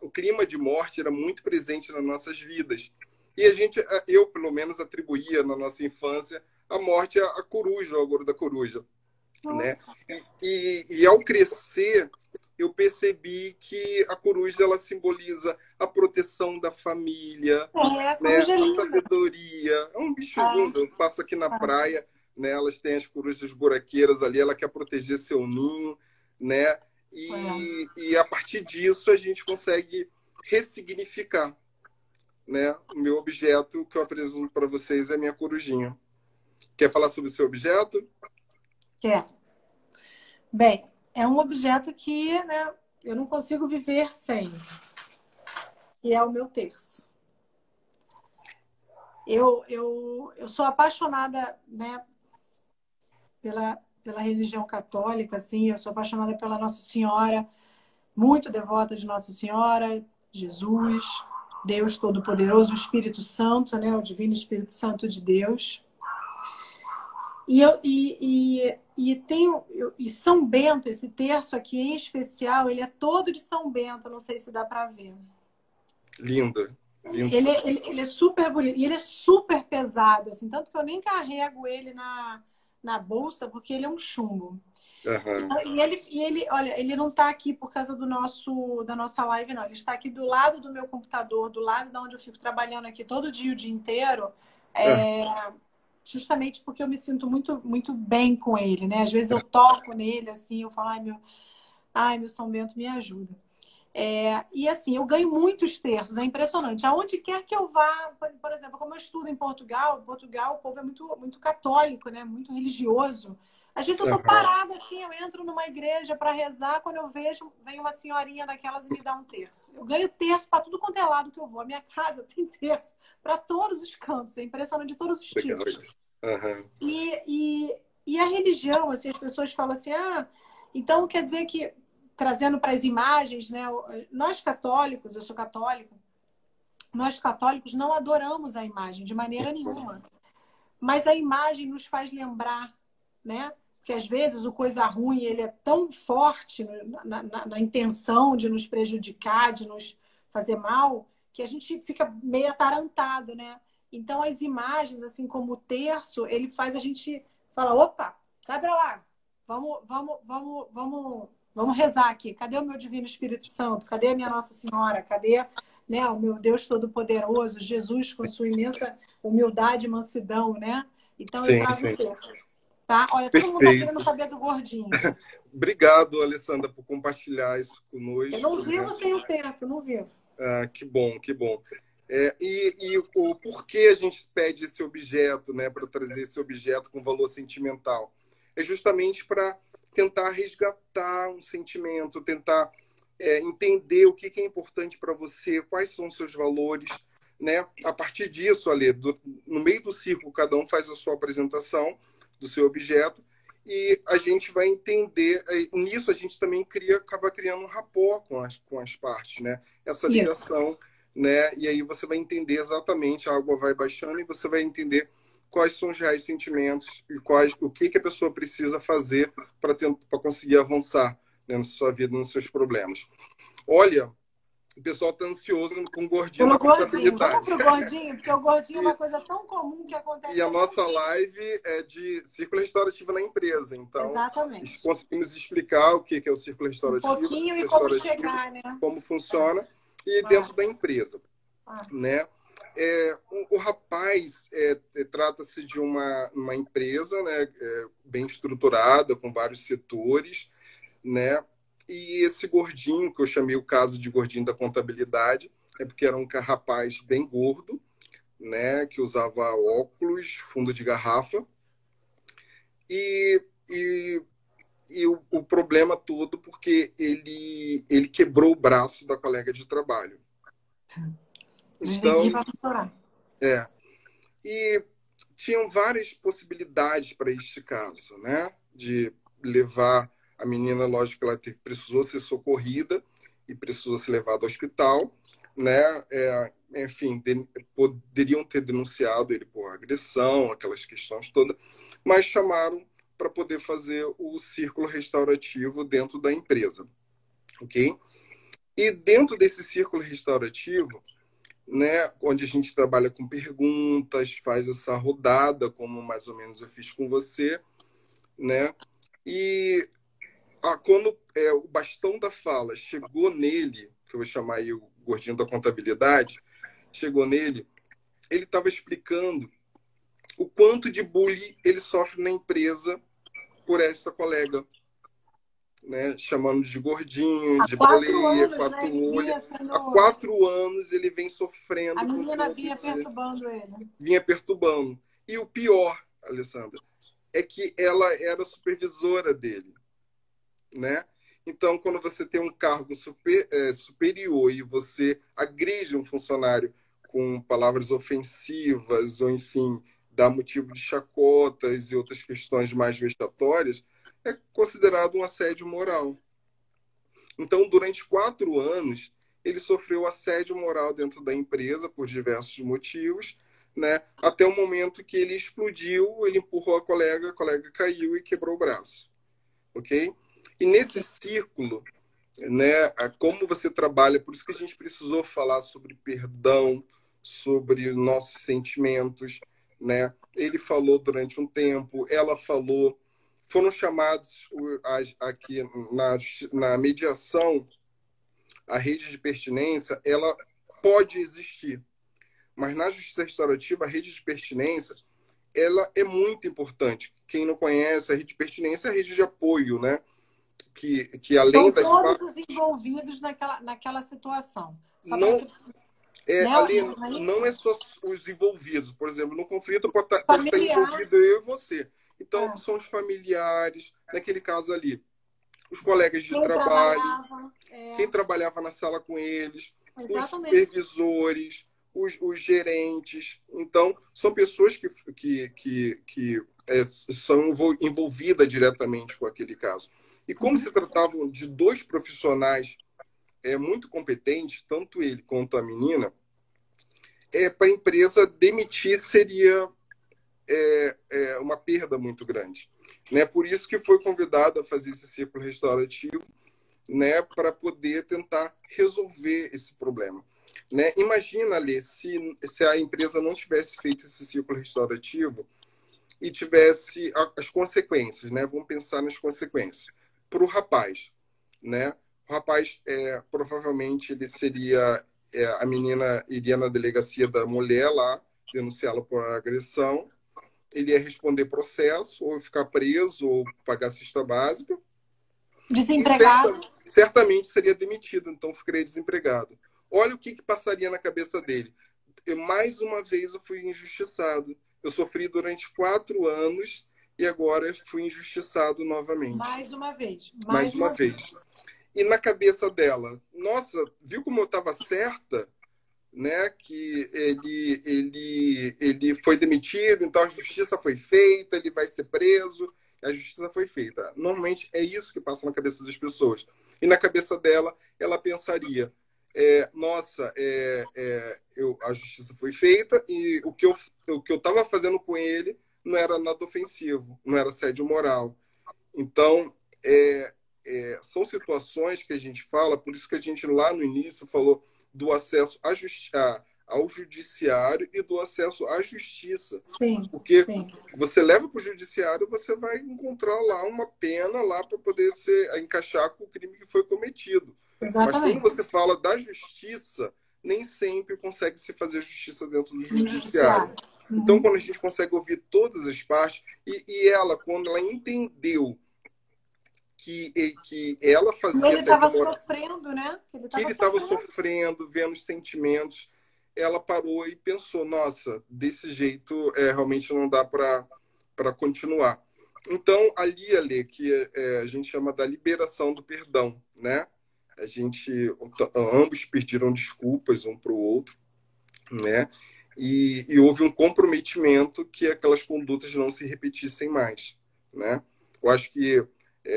o clima de morte era muito presente nas nossas vidas. E eu pelo menos atribuía na nossa infância a morte à coruja, ao agouro da coruja, né? E ao crescer, eu percebi que a coruja, ela simboliza a proteção da família, a né? coruja é linda. A sabedoria. É um bicho lindo. Eu passo aqui na praia, né? Elas têm as corujas buraqueiras ali, ela quer proteger seu ninho, né? E a partir disso a gente consegue ressignificar, né? O meu objeto que eu apresento para vocês é a minha corujinha. Quer falar sobre o seu objeto? Quer. Bem, é um objeto que, né, eu não consigo viver sem, que é o meu terço. Eu sou apaixonada, né, pela religião católica, assim, eu sou apaixonada pela Nossa Senhora, muito devota de Nossa Senhora, Jesus, Deus Todo-Poderoso, o Espírito Santo, né, o Divino Espírito Santo de Deus. E São Bento, esse terço aqui em especial, ele é todo de São Bento, não sei se dá para ver. Lindo. Ele é super bonito e ele é super pesado, assim, tanto que eu nem carrego ele na bolsa, porque ele é um chumbo. E ele, olha, ele não está aqui por causa da nossa live, não. Ele está aqui do lado do meu computador, do lado de onde eu fico trabalhando aqui todo dia, o dia inteiro. Justamente porque eu me sinto muito, muito bem com ele, né? Às vezes eu toco nele, assim, eu falo, meu São Bento, me ajuda. E assim, eu ganho muitos terços, é impressionante. Aonde quer que eu vá, por exemplo, como eu estudo em Portugal, o povo é muito, muito católico, né? Muito religioso. Às vezes eu tô parada assim, eu entro numa igreja para rezar, quando eu vejo, vem uma senhorinha daquelas e me dá um terço. Eu ganho terço para tudo quanto é lado que eu vou. A minha casa tem terço para todos os cantos, é impressionante, de todos os tipos. E a religião, assim, as pessoas falam assim, então quer dizer que, trazendo para as imagens, né? Nós católicos, eu sou católica, nós católicos não adoramos a imagem de maneira nenhuma. Mas a imagem nos faz lembrar, né? Porque às vezes o coisa ruim ele é tão forte na intenção de nos prejudicar, de nos fazer mal, que a gente fica meio atarantado, né? Então as imagens, assim como o terço, ele faz a gente falar, opa, sai pra lá, vamos rezar aqui. Cadê o meu Divino Espírito Santo? Cadê a minha Nossa Senhora? Cadê, né, o meu Deus Todo-Poderoso, Jesus com sua imensa humildade e mansidão, né? Então eu trago o terço. Tá? Olha, todo mundo tá querendo saber do gordinho. Obrigado, Alessandra, por compartilhar isso conosco. Eu não vivo sem o terço, não vivo. Que bom, que bom. E o porquê a gente pede esse objeto, né, para trazer esse objeto com valor sentimental? É justamente para tentar resgatar um sentimento, tentar entender o que é importante para você, quais são os seus valores, né? A partir disso, Ale, no meio do círculo, cada um faz a sua apresentação do seu objeto e a gente vai entender. Nisso, a gente também acaba criando um rapport com as partes, né? Essa ligação, né? E aí você vai entender exatamente, a água vai baixando e você vai entender quais são os reais sentimentos e o que a pessoa precisa fazer para conseguir avançar, né, na sua vida, nos seus problemas. Olha, o pessoal está ansioso com o gordinho Pelo da gordinho. contabilidade. Vamos pro gordinho, porque o gordinho é uma E, coisa tão comum que acontece e a com todo nossa mundo. live é de círculo restaurativo na empresa. Então, Exatamente. conseguimos explicar o que é o círculo Um restaurativo, pouquinho e como chegar, né? como funciona, e dentro da empresa. Ah. Né? O rapaz trata-se de uma empresa, né, bem estruturada, com vários setores, né? E esse gordinho, que eu chamei o caso de gordinho da contabilidade, é porque era um rapaz bem gordo, né, que usava óculos, fundo de garrafa, e o problema todo porque ele quebrou o braço da colega de trabalho. Desliguei Então, para doutorar. E tinham várias possibilidades para este caso, né? De levar a menina, lógico que ela precisou ser socorrida e precisou ser levada ao hospital, né? Enfim, poderiam ter denunciado ele por agressão, aquelas questões todas, mas chamaram para poder fazer o círculo restaurativo dentro da empresa, ok? E dentro desse círculo restaurativo, né, onde a gente trabalha com perguntas, faz essa rodada, como mais ou menos eu fiz com você, né? E quando o bastão da fala chegou nele, que eu vou chamar aí o gordinho da contabilidade, chegou nele, ele estava explicando o quanto de bullying ele sofre na empresa por essa colega, né? Chamando de gordinho, de baleia, quatro-olho. Há 4 anos ele vem sofrendo. A menina vinha perturbando ele. Vinha perturbando. E o pior, Alessandra, é que ela era supervisora dele, né? Então, quando você tem um cargo superior e você agride um funcionário com palavras ofensivas ou, enfim, dá motivo de chacotas e outras questões mais vexatórias, é considerado um assédio moral. Então, durante 4 anos, ele sofreu assédio moral dentro da empresa por diversos motivos, né? Até o momento que ele explodiu, ele empurrou a colega caiu e quebrou o braço. Ok? E nesse círculo, né, como você trabalha, por isso que a gente precisou falar sobre perdão, sobre nossos sentimentos, né? Ele falou durante um tempo, ela falou, foram chamados aqui na mediação, a rede de pertinência, ela pode existir, mas na justiça restaurativa, a rede de pertinência, ela é muito importante. Quem não conhece, a rede de pertinência é a rede de apoio, né? Que além das todos os envolvidos naquela situação. Não, né? não é só os envolvidos. Por exemplo, no conflito pode estar envolvido eu e você. Então, são os familiares, naquele caso ali, os colegas de trabalho, quem trabalhava na sala com eles, os supervisores, os gerentes. Então, são pessoas que são envolvidas diretamente com aquele caso. E como se tratavam de 2 profissionais muito competentes, tanto ele quanto a menina, para a empresa demitir seria uma perda muito grande. Né? Por isso que foi convidado a fazer esse círculo restaurativo, né, para poder tentar resolver esse problema. Né? Imagina, Lê, se a empresa não tivesse feito esse círculo restaurativo e tivesse as consequências, né? Vamos pensar nas consequências. Para o rapaz, né? O rapaz, provavelmente, ele seria... a menina iria na delegacia da mulher lá, denunciá-la por agressão. Ele ia responder processo, ou ficar preso, ou pagar cesta básica. Desempregado. Certamente seria demitido, então ficaria desempregado. Olha o que passaria na cabeça dele. Mais uma vez eu fui injustiçado. Eu sofri durante 4 anos e agora fui injustiçado novamente. Mais uma vez. Mais uma vez. E na cabeça dela, nossa, viu como eu estava certa? Né? Que ele foi demitido, então a justiça foi feita, ele vai ser preso, a justiça foi feita. Normalmente é isso que passa na cabeça das pessoas. E na cabeça dela, ela pensaria, nossa, a justiça foi feita e o que eu estava fazendo com ele não era nada ofensivo, não era assédio moral. Então, são situações que a gente fala, por isso que a gente lá no início falou do acesso ao judiciário e do acesso à justiça. Sim, porque sim. você leva para o judiciário, você vai encontrar lá uma pena lá para poder encaixar com o crime que foi cometido. Exatamente. Mas quando você fala da justiça, nem sempre consegue se fazer justiça dentro do judiciário. Então, quando a gente consegue ouvir todas as partes, e ela, quando ela entendeu que ela fazia... Ele estava sofrendo, né? Que ele estava sofrendo, vendo os sentimentos, ela parou e pensou, nossa, desse jeito realmente não dá para continuar. Então, ali, Ale, que a gente chama da liberação do perdão, né? Ambos pediram desculpas um para o outro, né? E houve um comprometimento que aquelas condutas não se repetissem mais, né? Eu acho que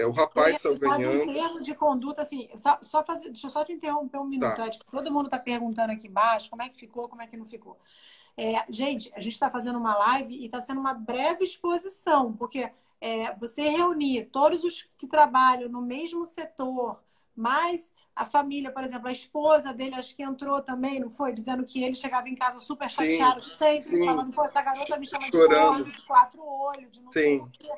o rapaz saiu ganhando. Um termo de conduta, assim, deixa eu só te interromper um minuto, Tá. Todo mundo está perguntando aqui embaixo como é que ficou, como é que não ficou. Gente, a gente está fazendo uma live e está sendo uma breve exposição, porque você reunir todos os que trabalham no mesmo setor, mais a família, por exemplo, a esposa dele, acho que entrou também, não foi? Dizendo que ele chegava em casa super chateado, sempre falando, pô, essa garota me chama chorando, de gordo, de 4 olhos, de não sei o quê.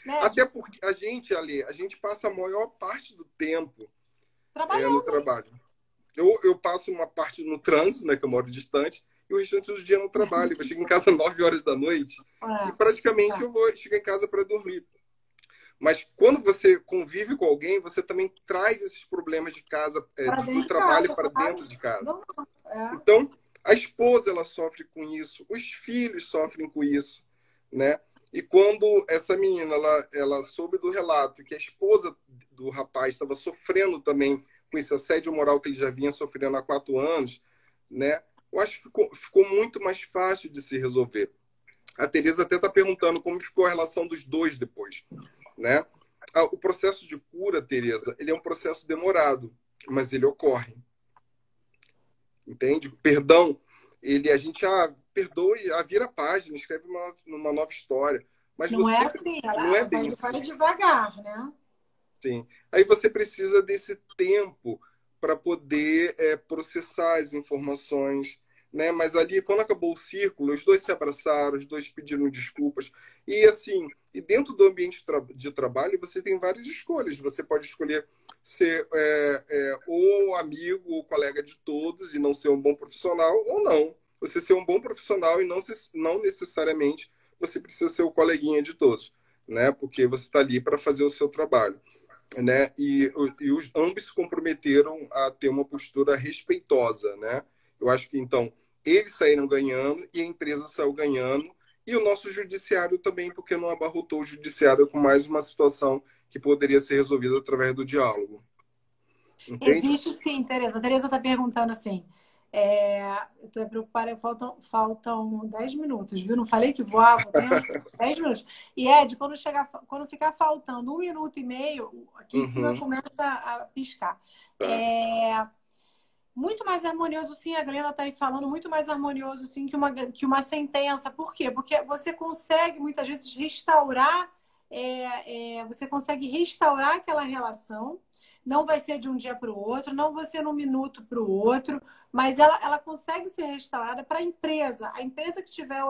Né? Até porque a gente passa a maior parte do tempo no trabalho. Eu passo uma parte no trânsito, né, que eu moro distante, e o restante do dia no trabalho. Eu chego em casa às 9 horas da noite e praticamente eu vou chegar em casa para dormir. Mas quando você convive com alguém, você também traz esses problemas de casa, do trabalho para dentro de casa. Então, a esposa ela sofre com isso, os filhos sofrem com isso, né? E quando essa menina ela soube do relato que a esposa do rapaz estava sofrendo também com esse assédio moral que ele já vinha sofrendo há 4 anos, né? Eu acho que ficou muito mais fácil de se resolver. A Tereza até está perguntando como ficou a relação dos dois depois, né? O processo de cura, Tereza, ele é um processo demorado, mas ele ocorre. Entende? Perdão, a gente perdoa e vira a página, escreve uma nova história. Mas não é assim, não é bem assim. Vai devagar, né? Sim. Aí você precisa desse tempo para poder processar as informações, né? Mas ali, quando acabou o círculo, os dois se abraçaram, os dois pediram desculpas. E assim, dentro do ambiente de trabalho, você tem várias escolhas. Você pode escolher ser ou amigo ou colega de todos e não ser um bom profissional, ou não. Você ser um bom profissional e não necessariamente você precisa ser o coleguinha de todos, né? Porque você está ali para fazer o seu trabalho, né? E ambos se comprometeram a ter uma postura respeitosa, né? Eu acho que, então, eles saíram ganhando e a empresa saiu ganhando, e o nosso judiciário também, porque não abarrotou o judiciário com mais uma situação que poderia ser resolvida através do diálogo. Entende? Existe sim, Tereza. A Tereza está perguntando assim, eu estou preocupada, faltam 10 minutos, viu? Não falei que voava o tempo? 10 minutos. E, Ed, quando ficar faltando 1 minuto e meio, aqui em cima começa a piscar. Tá. Muito mais harmonioso, sim, a Glenda está aí falando, muito mais harmonioso, sim, que uma sentença. Por quê? Porque você consegue, muitas vezes, restaurar aquela relação. Não vai ser de um dia para o outro, não vai ser de um minuto para o outro, mas ela consegue ser restaurada para a empresa. A empresa que tiver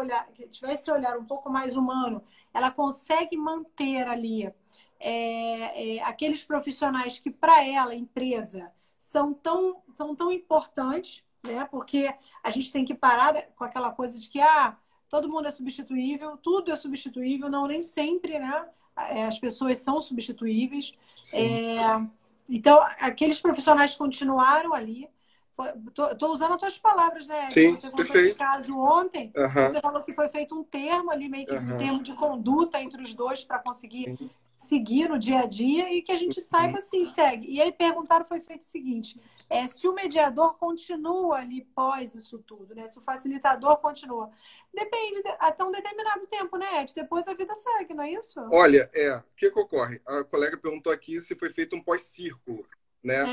esse olhar um pouco mais humano, ela consegue manter ali aqueles profissionais que, para ela, empresa, são tão importantes, né? Porque a gente tem que parar com aquela coisa de que todo mundo é substituível, tudo é substituível, não, nem sempre, né? As pessoas são substituíveis. Então, aqueles profissionais continuaram ali. Estou usando as tuas palavras, né? Sim, você contou perfeito. esse caso ontem. Você falou que foi feito um termo ali, meio que um termo de conduta entre os dois para conseguir seguir no dia a dia e que a gente saiba se segue. E aí perguntaram, foi feito o seguinte, se o mediador continua ali pós isso tudo, né? Se o facilitador continua. Depende até um determinado tempo, né, Ed? Depois a vida segue, não é isso? Olha, o que ocorre? A colega perguntou aqui se foi feito um pós-círculo, né?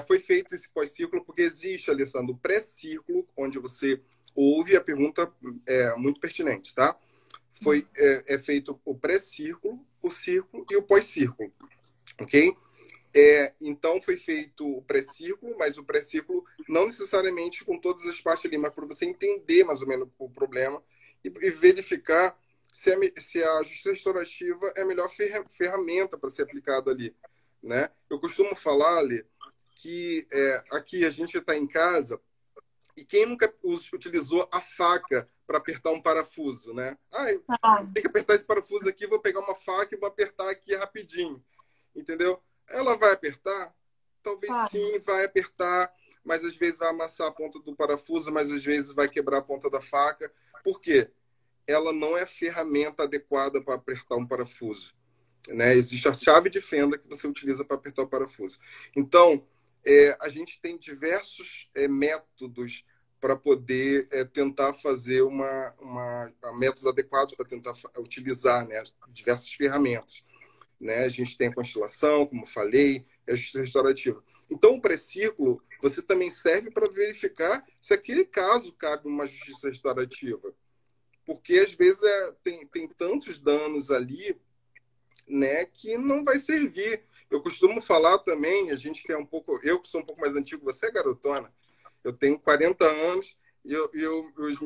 Foi feito esse pós-círculo porque existe, Alessandro, o pré-círculo, onde você ouve a pergunta muito pertinente, tá? É feito o pré-círculo, o círculo e o pós-círculo, ok? Então foi feito o pré-círculo, mas o pré-círculo não necessariamente com todas as partes ali, mas para você entender mais ou menos o problema e verificar se a justiça restaurativa é a melhor ferramenta para ser aplicada ali, né? Eu costumo falar, Ali, que aqui a gente está em casa e quem nunca utilizou a faca para apertar um parafuso, né? Tem que apertar esse parafuso aqui, vou pegar uma faca e vou apertar aqui rapidinho, entendeu? Ela vai apertar? Talvez sim, vai apertar, mas às vezes vai amassar a ponta do parafuso, mas às vezes vai quebrar a ponta da faca. Por quê? Ela não é a ferramenta adequada para apertar um parafuso, né? Existe a chave de fenda que você utiliza para apertar o parafuso. Então, a gente tem diversos métodos para poder tentar fazer métodos adequados para tentar utilizar, né, diversas ferramentas, né? A gente tem a constelação, como falei, a justiça restaurativa. Então, o pré-círculo, você também serve para verificar se aquele caso cabe uma justiça restaurativa. Porque, às vezes, tem tantos danos ali, né, que não vai servir. Eu costumo falar também, a gente que é eu que sou um pouco mais antigo, você é garotona, eu tenho 40 anos e os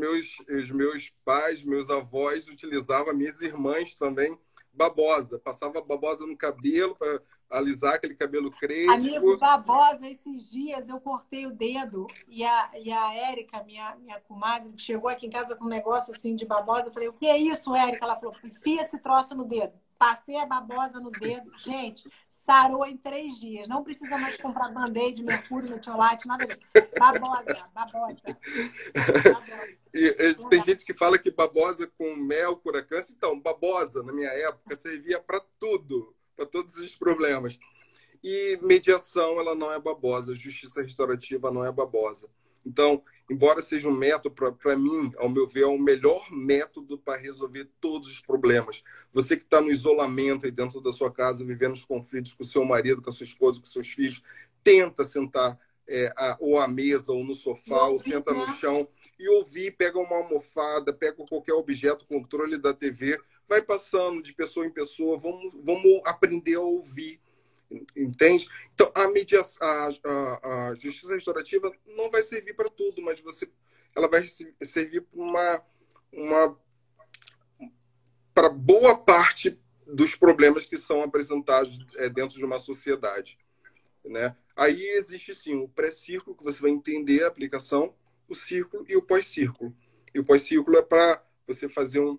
meus pais, meus avós utilizavam, minhas irmãs também, babosa. Passava babosa no cabelo para alisar aquele cabelo crespo. Amigo, babosa, esses dias eu cortei o dedo e a Érica, minha comadre, chegou aqui em casa com um negócio assim de babosa. Eu falei, o que é isso, Érica? Ela falou, enfia esse troço no dedo. Passei a babosa no dedo. Gente, sarou em 3 dias. Não precisa mais comprar band-aid, mercúrio, metiolate, nada disso. Babosa, babosa. Tem gente que fala que babosa com mel cura câncer. Então, babosa, na minha época, servia para tudo, para todos os problemas. E mediação, ela não é babosa. Justiça restaurativa não é babosa. Então, embora seja um método, para mim, ao meu ver, é o melhor método para resolver todos os problemas. Você que está no isolamento aí dentro da sua casa, vivendo os conflitos com o seu marido, com a sua esposa, com seus filhos, tenta sentar ou à mesa, ou no sofá, ou senta no chão e ouvir, pega uma almofada, pega qualquer objeto, controle da TV, vai passando de pessoa em pessoa, vamos aprender a ouvir. Entende? Então, a justiça restaurativa não vai servir para tudo, mas ela vai servir para boa parte dos problemas que são apresentados dentro de uma sociedade, né? Aí existe, sim, o pré-círculo, que você vai entender a aplicação, o círculo e o pós-círculo. E o pós-círculo é para você fazer um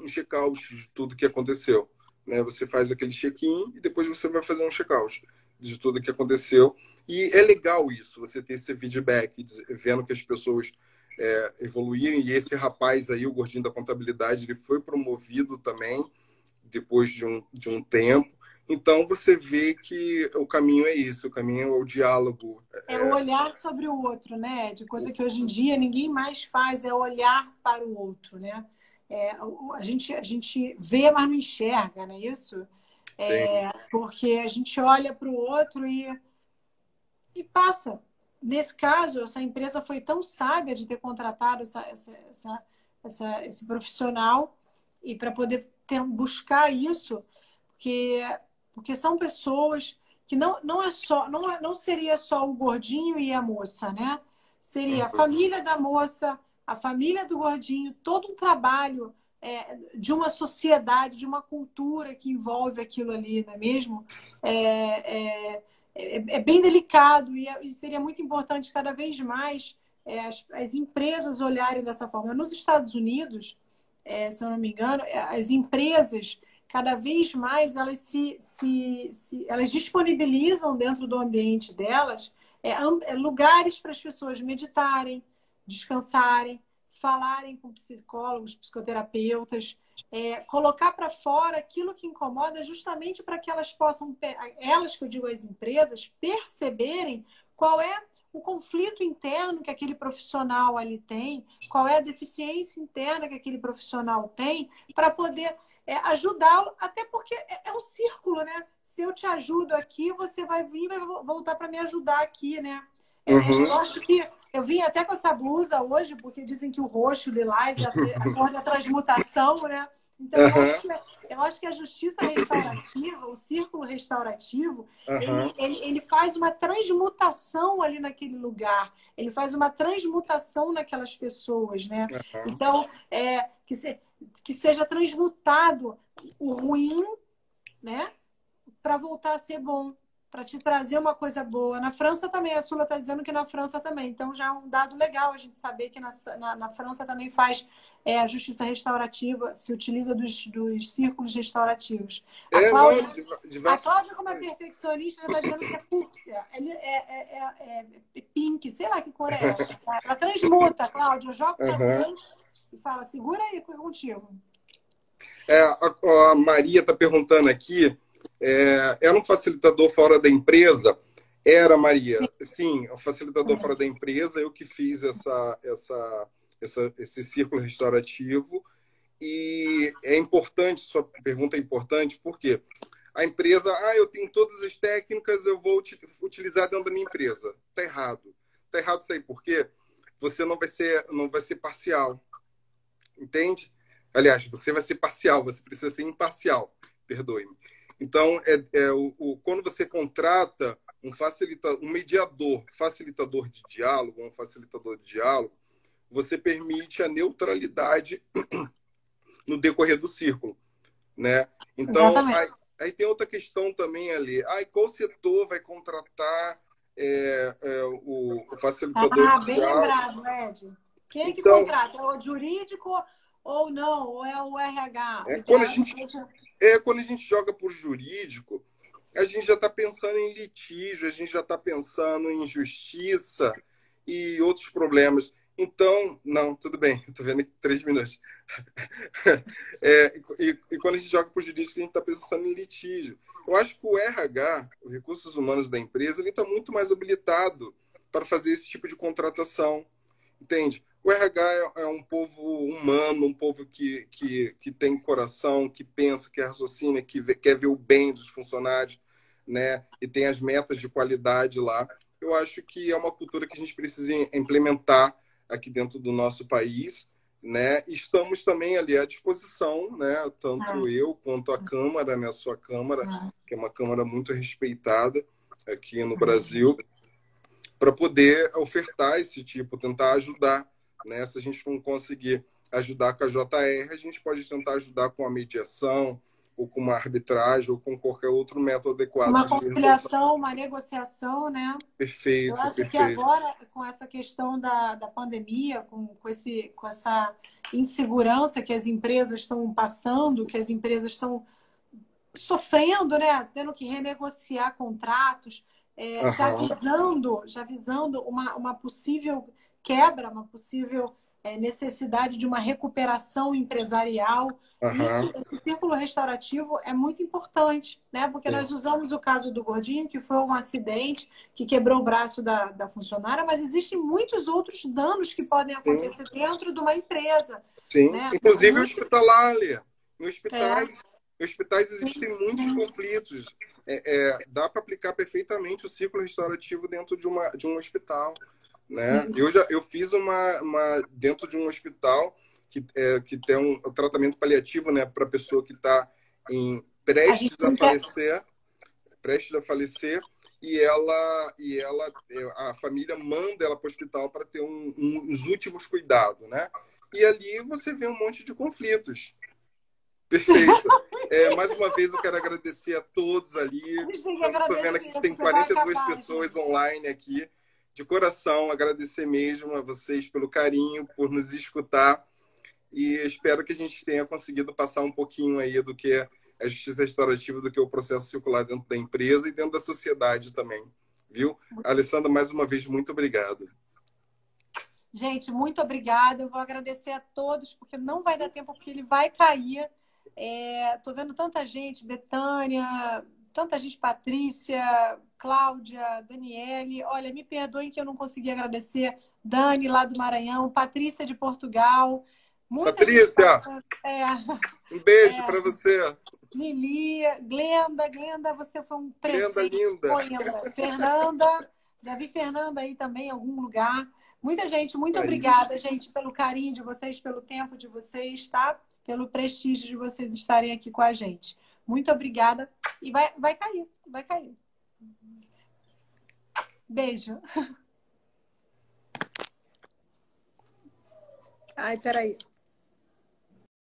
check-out de tudo que aconteceu, né? Você faz aquele check-in e depois você vai fazer um check-out de tudo que aconteceu. E é legal isso, você ter esse feedback, vendo que as pessoas evoluírem. E esse rapaz aí, o gordinho da contabilidade, ele foi promovido também depois de um tempo. Então, você vê que o caminho é isso, o caminho é o diálogo. É o olhar sobre o outro, né? De coisa que hoje em dia ninguém mais faz, é olhar para o outro, né? A gente vê, mas não enxerga, não é isso? Porque a gente olha para o outro e passa. Nesse caso, essa empresa foi tão sábia de ter contratado esse profissional e para poder buscar isso, porque são pessoas que não seria só o gordinho e a moça, né? Seria a família da moça, a família do gordinho, todo um trabalho de uma sociedade, de uma cultura que envolve aquilo ali, não é mesmo? É bem delicado e seria muito importante cada vez mais as empresas olharem dessa forma. Nos Estados Unidos, se eu não me engano, as empresas cada vez mais elas elas disponibilizam dentro do ambiente delas lugares para as pessoas meditarem, descansarem, falarem com psicólogos, psicoterapeutas, colocar para fora aquilo que incomoda justamente para que elas possam, elas que eu digo as empresas, perceberem qual é o conflito interno que aquele profissional ali tem, qual é a deficiência interna que aquele profissional tem, para poder ajudá-lo, até porque é um círculo, né? Se eu te ajudo aqui, você vai vir e vai voltar para me ajudar aqui, né? Eu acho que eu vim até com essa blusa hoje, porque dizem que o roxo, o lilás, a cor da transmutação, né? Então, eu acho que a justiça restaurativa, o círculo restaurativo, ele faz uma transmutação ali naquele lugar. Ele faz uma transmutação naquelas pessoas, né? Então, que seja transmutado o ruim, né? Para voltar a ser bom, para te trazer uma coisa boa. Na França também, a Sula está dizendo que na França também. Então, já é um dado legal a gente saber que na França também faz a justiça restaurativa, se utiliza dos círculos restaurativos. A Cláudia, como é perfeccionista, já está dizendo que é fúcsia. É pink, sei lá que cor é essa. Ela transmuta, Cláudia. Eu jogo para Deus e fala, segura aí contigo. A Maria está perguntando aqui, era um facilitador fora da empresa? Era, Maria. Sim, um facilitador fora da empresa. Eu que fiz esse círculo restaurativo. E é importante, sua pergunta é importante, porque a empresa, eu tenho todas as técnicas, eu vou utilizar dentro da minha empresa. Está errado. Está errado isso aí, porque você não vai ser parcial. Entende? Aliás, você vai ser parcial, você precisa ser imparcial. Perdoe-me. Então, quando você contrata um mediador, facilitador de diálogo, um facilitador de diálogo, você permite a neutralidade no decorrer do círculo, né? Então, aí tem outra questão também ali. Qual setor vai contratar o facilitador de bem diálogo? Lembrado, Ed. Quem é que contrata? É o jurídico ou não? Ou é o RH? Quando a gente joga por jurídico, a gente já está pensando em litígio, a gente já está pensando em justiça e outros problemas. Então, não, tudo bem, estou vendo aqui 3 minutos. E quando a gente joga por jurídico, a gente está pensando em litígio. Eu acho que o RH, os recursos humanos da empresa, ele está muito mais habilitado para fazer esse tipo de contratação. Entende? O RH é um povo humano, um povo que tem coração, que pensa, que raciocina, que quer ver o bem dos funcionários, né? E tem as metas de qualidade lá. Eu acho que é uma cultura que a gente precisa implementar aqui dentro do nosso país, né? Estamos também ali à disposição, né? Tanto eu quanto a Câmara, né? A sua Câmara, que é uma Câmara muito respeitada aqui no Brasil, para poder ofertar esse tipo, tentar ajudar, né? Se a gente não conseguir ajudar com a JR, a gente pode tentar ajudar com a mediação, ou com uma arbitragem, ou com qualquer outro método adequado. Uma conciliação, uma negociação, né? Perfeito, Eu acho que agora, com essa questão da pandemia, com essa insegurança que as empresas estão passando, que as empresas estão sofrendo, né? Tendo que renegociar contratos, já visando uma possível quebra, uma possível necessidade de uma recuperação empresarial. Esse círculo restaurativo é muito importante, né? Porque nós usamos o caso do Gordinho, que foi um acidente que quebrou o braço da funcionária, mas existem muitos outros danos que podem acontecer dentro de uma empresa. Sim, né? Inclusive hospitalar, Lê. Em hospitais existem muitos conflitos. Dá para aplicar perfeitamente o ciclo restaurativo dentro de um hospital, né? Eu fiz uma dentro de um hospital que tem um tratamento paliativo, né, para a pessoa que está prestes a falecer, e a família manda ela para o hospital para ter uns últimos cuidados, né? E ali você vê um monte de conflitos. Perfeito. Mais uma vez eu quero agradecer a todos ali. Estou vendo aqui que tem 42 pessoas online aqui. De coração, agradecer mesmo a vocês pelo carinho, por nos escutar. E espero que a gente tenha conseguido passar um pouquinho aí do que é a justiça restaurativa, do que é o processo circular dentro da empresa e dentro da sociedade também. Viu? Alessandra, mais uma vez, muito obrigado. Gente, muito obrigada. Eu vou agradecer a todos, porque não vai dar tempo, porque ele vai cair. Estou vendo tanta gente, Betânia, tanta gente, Patrícia, Cláudia, Daniele. Olha, me perdoem que eu não consegui agradecer. Dani, lá do Maranhão, Patrícia de Portugal. Patrícia! Um beijo para você. Lili, Glenda, você foi um Glenda presente. linda. Fernanda, já vi Fernanda aí também em algum lugar. Muita gente, muito Aí. obrigada, gente, pelo carinho de vocês, pelo tempo de vocês, tá? Pelo prestígio de vocês estarem aqui com a gente. Muito obrigada. E vai cair, vai cair. Beijo. Ai, peraí.